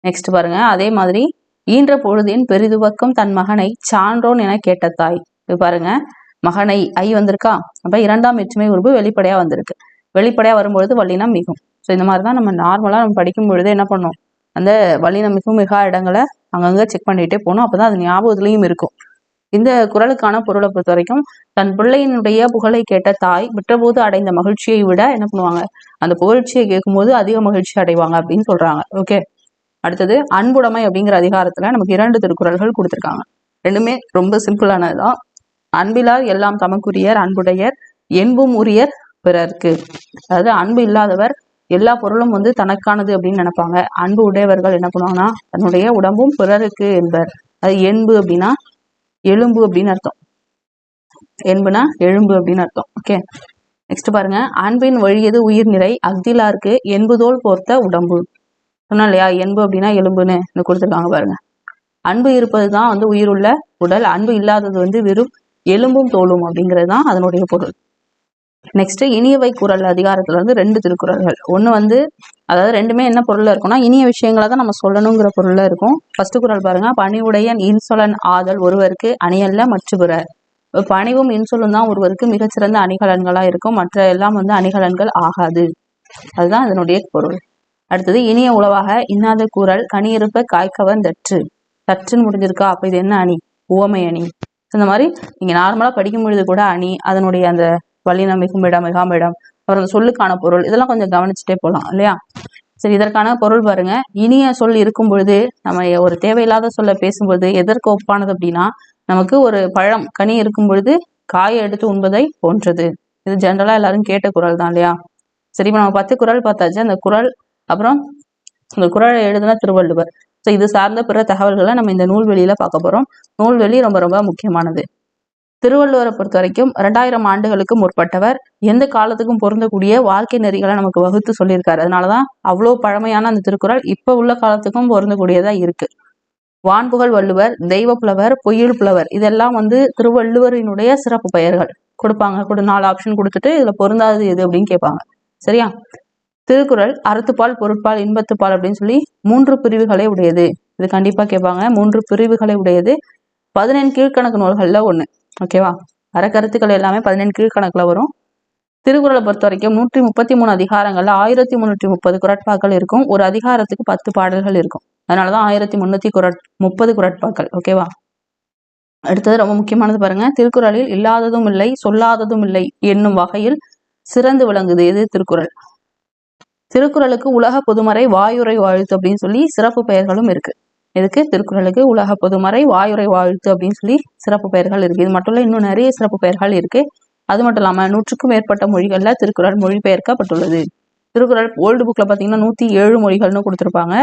நெக்ஸ்ட் பாருங்க, அதே மாதிரி ஈன்ற பொழுதின் பெரிதுவக்கும் தன் மகனை சான்றோன் என கேட்ட தாய். இது பாருங்க, மகனை ஐ வந்திருக்கா, அப்ப இரண்டாம் வேற்றுமை உருவு வெளிப்படையா வந்திருக்கு. வெளிப்படையா வரும்பொழுது வல்லினம் மிகும். ஸோ இந்த மாதிரிதான் நம்ம நார்மலா நம்ம படிக்கும் பொழுது என்ன பண்ணோம், அந்த வல்லினம் மிகும் மிகா இடங்களை அங்கங்க செக் பண்ணிட்டே போகணும், அப்பதான் அது ஞாபகத்திலையும் இருக்கும். இந்த குறளுக்கான பொருளை பொறுத்த வரைக்கும், தன் பிள்ளையினுடைய புகழை கேட்ட தாய் விட்டபோது அடைந்த மகிழ்ச்சியை விட என்ன பண்ணுவாங்க, அந்த புகழ்ச்சியை கேட்கும்போது அதிக மகிழ்ச்சி அடைவாங்க அப்படின்னு சொல்றாங்க. ஓகே, அடுத்தது அன்புடைமை அப்படிங்கிற அதிகாரத்துல நமக்கு 2 திருக்குறள்கள் கொடுத்துருக்காங்க. ரெண்டுமே ரொம்ப சிம்பிளானதுதான். அன்பிலார் எல்லாம் தமக்குரியர் அன்புடையர் என்பும் உரியர் பிறர்க்கு. அதாவது அன்பு இல்லாதவர் எல்லா பொருளும் வந்து தனக்கானது அப்படின்னு நினைப்பாங்க. அன்பு உடையவர்கள் என்ன பண்ணுவாங்கன்னா தன்னுடைய உடம்பும் பிறருக்கு என்பர். அது என்பு அப்படின்னா எலும்பு அப்படின்னு அர்த்தம். என்புனா எழும்பு அப்படின்னு அர்த்தம். ஓகே, நெக்ஸ்ட் பாருங்க, அன்பின் வழியது உயிர் நிறை அக்திலாருக்கு என்புதோல் போர்த்த உடம்பு. சொன்னா இல்லையா, என்பு அப்படின்னா எலும்புன்னு இந்த கொடுத்துருக்காங்க பாருங்க. அன்பு இருப்பதுதான் வந்து உயிருள்ள உடல், அன்பு இல்லாதது வந்து வெறும் எலும்பும் தோலும் அப்படிங்கிறது தான் அதனுடைய பொருள். நெக்ஸ்ட் இனியவை குறள் அதிகாரத்துல வந்து 2 திருக்குறள்கள். ஒண்ணு வந்து அதாவது ரெண்டுமே என்ன பொருள்ல இருக்கும்னா இனிய விஷயங்களை தான் நம்ம சொல்லணுங்கிற பொருள்ல இருக்கும். ஃபர்ஸ்ட் குறள் பாருங்க, பணிவுடையன் இன்சொலன் ஆதல் ஒருவருக்கு அணியல்ல மற்றுபிற. பணிவும் இன்சொலும் தான் ஒருவருக்கு மிகச்சிறந்த அணிகலன்களா இருக்கும், மற்ற எல்லாம் வந்து அணிகலன்கள் ஆகாது. அதுதான் இதனுடைய பொருள். அடுத்தது இனிய உளவாக இன்னாத கூறல் கனியிருப்ப காய்கவன் தற்று. தற்றுன்னு முடிஞ்சிருக்கா, அப்ப இது என்ன அணி, உவமை அணி. இந்த மாதிரி நீங்க நார்மலா படிக்கும் பொழுது கூட அணி, அதனுடைய அந்த வல்லினம் மிகுமிடம் மிகாமிடம், அப்புறம் சொல்லுக்கான பொருள், இதெல்லாம் கொஞ்சம் கவனிச்சுட்டே போகலாம் இல்லையா. சரி, இதற்கான பொருள் பாருங்க, இனிய சொல் இருக்கும் பொழுது நம்ம ஒரு தேவையில்லாத சொல்ல பேசும்போது எதற்கு ஒப்பானது அப்படின்னா, நமக்கு ஒரு பழம் கனி இருக்கும் பொழுது காயை எடுத்து உண்பதை போன்றது. இது ஜென்ரலா எல்லாரும் கேட்ட குறள் தான் இல்லையா. சரி, இப்போ நம்ம 10 குறள் பார்த்தாச்சு. அந்த குறள் அப்புறம் இந்த குறளை எழுதின திருவள்ளுவர். ஸோ இது சார்ந்த பிற தகவல்களை நம்ம இந்த நூல்வெளியில பார்க்க போறோம். நூல்வெளி ரொம்ப ரொம்ப முக்கியமானது. திருவள்ளுவரை பொறுத்த வரைக்கும் 2000 ஆண்டுகளுக்கு முற்பட்டவர். எந்த காலத்துக்கும் பொருந்தக்கூடிய வாழ்க்கை நெறிகளை நமக்கு வகுத்து சொல்லியிருக்காரு. அதனாலதான் அவ்வளோ பழமையான அந்த திருக்குறள் இப்ப உள்ள காலத்துக்கும் பொருந்தக்கூடியதா இருக்கு. வான்புகழ் வள்ளுவர், தெய்வ புலவர், பொய்யில் புலவர், இதெல்லாம் வந்து திருவள்ளுவரினுடைய சிறப்பு பெயர்கள் கொடுப்பாங்க. 4 ஆப்ஷன் கொடுத்துட்டு இதுல பொருந்தாதது எது அப்படின்னு கேட்பாங்க. சரியா. திருக்குறள் அறத்துப்பால், பொருட்பால், இன்பத்துப்பால் அப்படின்னு சொல்லி 3 பிரிவுகளை உடையது. இது கண்டிப்பா கேட்பாங்க. 3 பிரிவுகளை உடையது. 14 கீழ்கணக்கு நூல்கள்ல ஒண்ணு. ஓகேவா. அறக்கருத்துக்கள் எல்லாமே 14 கீழ்கணக்குல வரும். திருக்குறளை பொறுத்த வரைக்கும் 133 அதிகாரங்கள்ல 1330 குறட்பாக்கள் இருக்கும். ஒரு அதிகாரத்துக்கு 10 பாடல்கள் இருக்கும். அதனாலதான் 1330 குறட்பாக்கள். ஓகேவா. அடுத்தது ரொம்ப முக்கியமானது பாருங்க, திருக்குறளில் இல்லாததும் இல்லை சொல்லாததும் இல்லை என்னும் வகையில் சிறந்து விளங்குது எது, திருக்குறள். திருக்குறளுக்கு உலக பொதுமறை வாயுரை வாழ்த்து அப்படின்னு சொல்லி சிறப்பு பெயர்களும் இருக்கு. இதுக்கு திருக்குறளுக்கு உலக பொதுமறை வாயுரை வாழ்த்து அப்படின்னு சொல்லி சிறப்பு பெயர்கள் இருக்கு. இது மட்டும் இல்ல, இன்னும் நிறைய சிறப்பு பெயர்கள் இருக்கு. அது மட்டும் இல்லாம 100க்கும் மேற்பட்ட மொழிகள்ல திருக்குறள் மொழிபெயர்க்கப்பட்டுள்ளது. திருக்குறள் ஓல்டு புக்ல பாத்தீங்கன்னா 107 மொழிகள்னு கொடுத்துருப்பாங்க.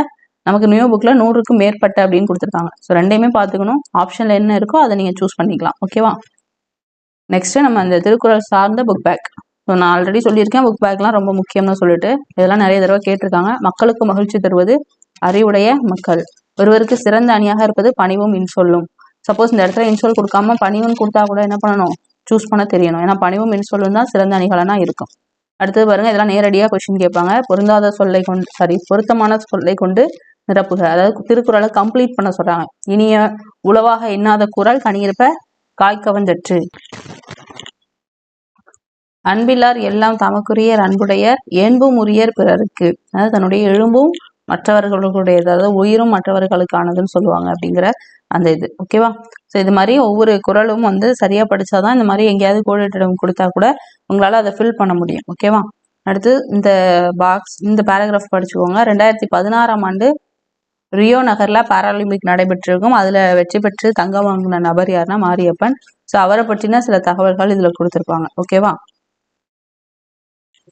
நமக்கு நியூ புக்ல 100க்கும் மேற்பட்ட அப்படின்னு கொடுத்துருக்காங்க. ஸோ ரெண்டையுமே பார்த்துக்கணும். ஆப்ஷன்ல என்ன இருக்கோ அதை நீங்க சூஸ் பண்ணிக்கலாம். ஓகேவா. நெக்ஸ்ட்டு நம்ம இந்த திருக்குறள் சார்ந்த புக் பேக். ஸோ நான் ஆல்ரெடி சொல்லியிருக்கேன் புக் பேக்லாம் ரொம்ப முக்கியம்னு சொல்லிட்டு, இதெல்லாம் நிறைய தடவை கேட்டிருக்காங்க. மக்களுக்கு மகிழ்ச்சி தருவது அறிவுடைய மக்கள், ஒருவருக்கு சிறந்த அணியாக இருப்பது பணிவும் இன்சொல்லும். சப்போஸ் இந்த இடத்துல இன்சொல் கொடுக்காம பணிவும் கொடுத்தா கூட என்ன பண்ணணும், சூஸ் பண்ண தெரியணும். ஏன்னா பணிவும் இன்சொல்லும் தான் சிறந்த அணிகளானா இருக்கும். அடுத்தது பாருங்க, இதெல்லாம் நேரடியாக கொஸ்டின் கேட்பாங்க. பொருந்தாத சொல்லை கொண்டு பொருத்தமான சொல்லை கொண்டு நிரப்புக. அதாவது திருக்குறளை கம்ப்ளீட் பண்ண சொல்றாங்க. இனிய உளவாக எண்ணாத குறள் கனியிருப்ப காய்கவந்தற்று. அன்பில்லார் எல்லாம் தமக்குரியர் அன்புடையர் என்பும் உரியர் பிறருக்கு. அதாவது தன்னுடைய எழும்பும் மற்றவர்களுடைய, அதாவது உயிரும் மற்றவர்களுக்கானதுன்னு சொல்லுவாங்க அப்படிங்கிற அந்த இது. ஓகேவா? ஸோ இது மாதிரி ஒவ்வொரு குறளும் வந்து சரியா படிச்சாதான் இந்த மாதிரி எங்கேயாவது கோடிட்டிடம் கொடுத்தா கூட உங்களால அதை ஃபில் பண்ண முடியும். ஓகேவா? அடுத்து இந்த பாக்ஸ், இந்த பேராகிராஃப் படிச்சுக்கோங்க. 2016ஆம் ஆண்டு ரியோ நகர்ல பாராலிம்பிக் நடைபெற்றிருக்கும். அதுல வெற்றி பெற்று தங்கம் வாங்கின நபர் யாருன்னா மாரியப்பன். ஸோ அவரை பற்றின சில தகவல்கள் இதுல கொடுத்துருப்பாங்க. ஓகேவா?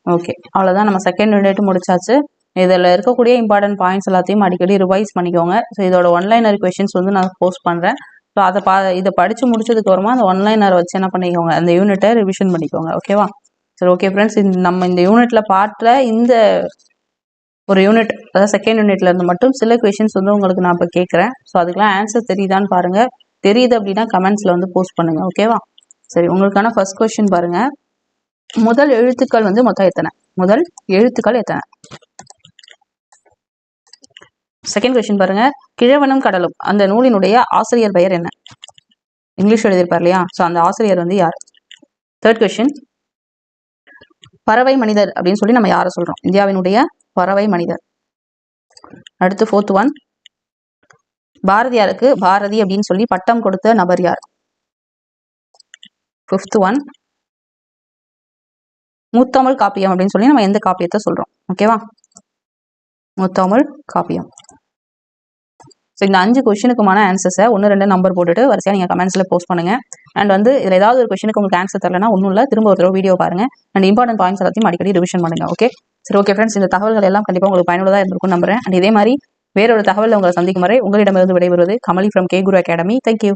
ஓகே, அவ்வளோதான். நம்ம செகண்ட் யூனிட் முடிச்சாச்சு. இதில் இருக்கக்கூடிய இம்பார்ட்டன்ட் பாயிண்ட்ஸ் எல்லாத்தையும் அடிக்கடி ரிவைஸ் பண்ணிக்கோங்க. ஸோ இதோட ஒன்லைனர் கொஷின்ஸ் வந்து நான் போஸ்ட் பண்ணுறேன். ஸோ இதை படித்து முடிச்சதுக்கு அப்புறமா அந்த ஒன்லைனர் வச்சு என்ன பண்ணிக்கோங்க, அந்த யூனிட்டை ரிவிஷன் பண்ணிக்கோங்க. ஓகேவா? சரி, ஓகே ஃப்ரெண்ட்ஸ், நம்ம இந்த யூனிட்ல பார்க்குற இந்த ஒரு யூனிட், அதாவது செகண்ட் யூனிட்ல இருந்து மட்டும் சில கொஷின்ஸ் வந்து உங்களுக்கு நான் இப்போ கேட்குறேன். ஸோ அதுக்கெல்லாம் ஆன்சர் தெரியுதான்னு பாருங்க. தெரியுது அப்படின்னா கமெண்ட்ஸ்ல வந்து போஸ்ட் பண்ணுங்க. ஓகேவா? சரி, உங்களுக்கான ஃபர்ஸ்ட் கொஸ்டின் பாருங்க. முதல் எழுத்துக்கள் வந்து மொத்தம் எத்தனை? முதல் எழுத்துக்கள் எத்தனை? செகண்ட் கொஸ்டின் பாருங்க. கிழவனும் கடலும் அந்த நூலினுடைய ஆசிரியர் பெயர் என்ன? இங்கிலீஷ் எழுதியிருப்பார் இல்லையா? ஸோ அந்த ஆசிரியர் வந்து யார்? தேர்ட் கொஸ்டின், பறவை மனிதர் அப்படின்னு சொல்லி நம்ம யாரை சொல்றோம்? இந்தியாவினுடைய பறவை மனிதர். அடுத்து ஃபோர்த் ஒன், பாரதியாருக்கு பாரதி அப்படின்னு சொல்லி பட்டம் கொடுத்த நபர் யார்? ஃபிஃப்த் ஒன், முத்தமிழ் காப்பியம் அப்படின்னு சொல்லி நம்ம எந்த காப்பியத்தை சொல்றோம்? ஓகேவா? முத்தமிழ் காப்பியம். ஸோ இந்த 5 கொஸ்டினுக்குமான ஆன்சர்ஸை 1, 2 நம்பர் போட்டுட்டு வரிசையாக நீங்கள் கமெண்ட்ஸில் போஸ்ட் பண்ணுங்க. அண்ட் வந்து இதில் ஏதாவது ஒரு கொஸ்டினுக்கு உங்களுக்கு ஆன்சர் தரலன்னா ஒன்றும் இல்லை, திரும்ப ஒரு தடவை வீடியோ பாருங்க. அண்ட் இம்பார்ட்டன்ட் பாயிண்ட்ஸ் எல்லாத்தையும் அடிக்கடி ரிவிஷன் பண்ணுங்க. ஓகே, சரி, ஓகே ஃப்ரெண்ட்ஸ், இந்த தகவல்கள் எல்லாம் கண்டிப்பாக உங்களுக்கு பயனுள்ளதாக இருந்திருக்கும் நம்புறேன். அண்ட் இதே மாதிரி வேறொரு தகவல் உங்களை சந்திக்கும் வரை உங்களிடமிருந்து விடைபெறுவது Kamali from K Guru academy. Thank you.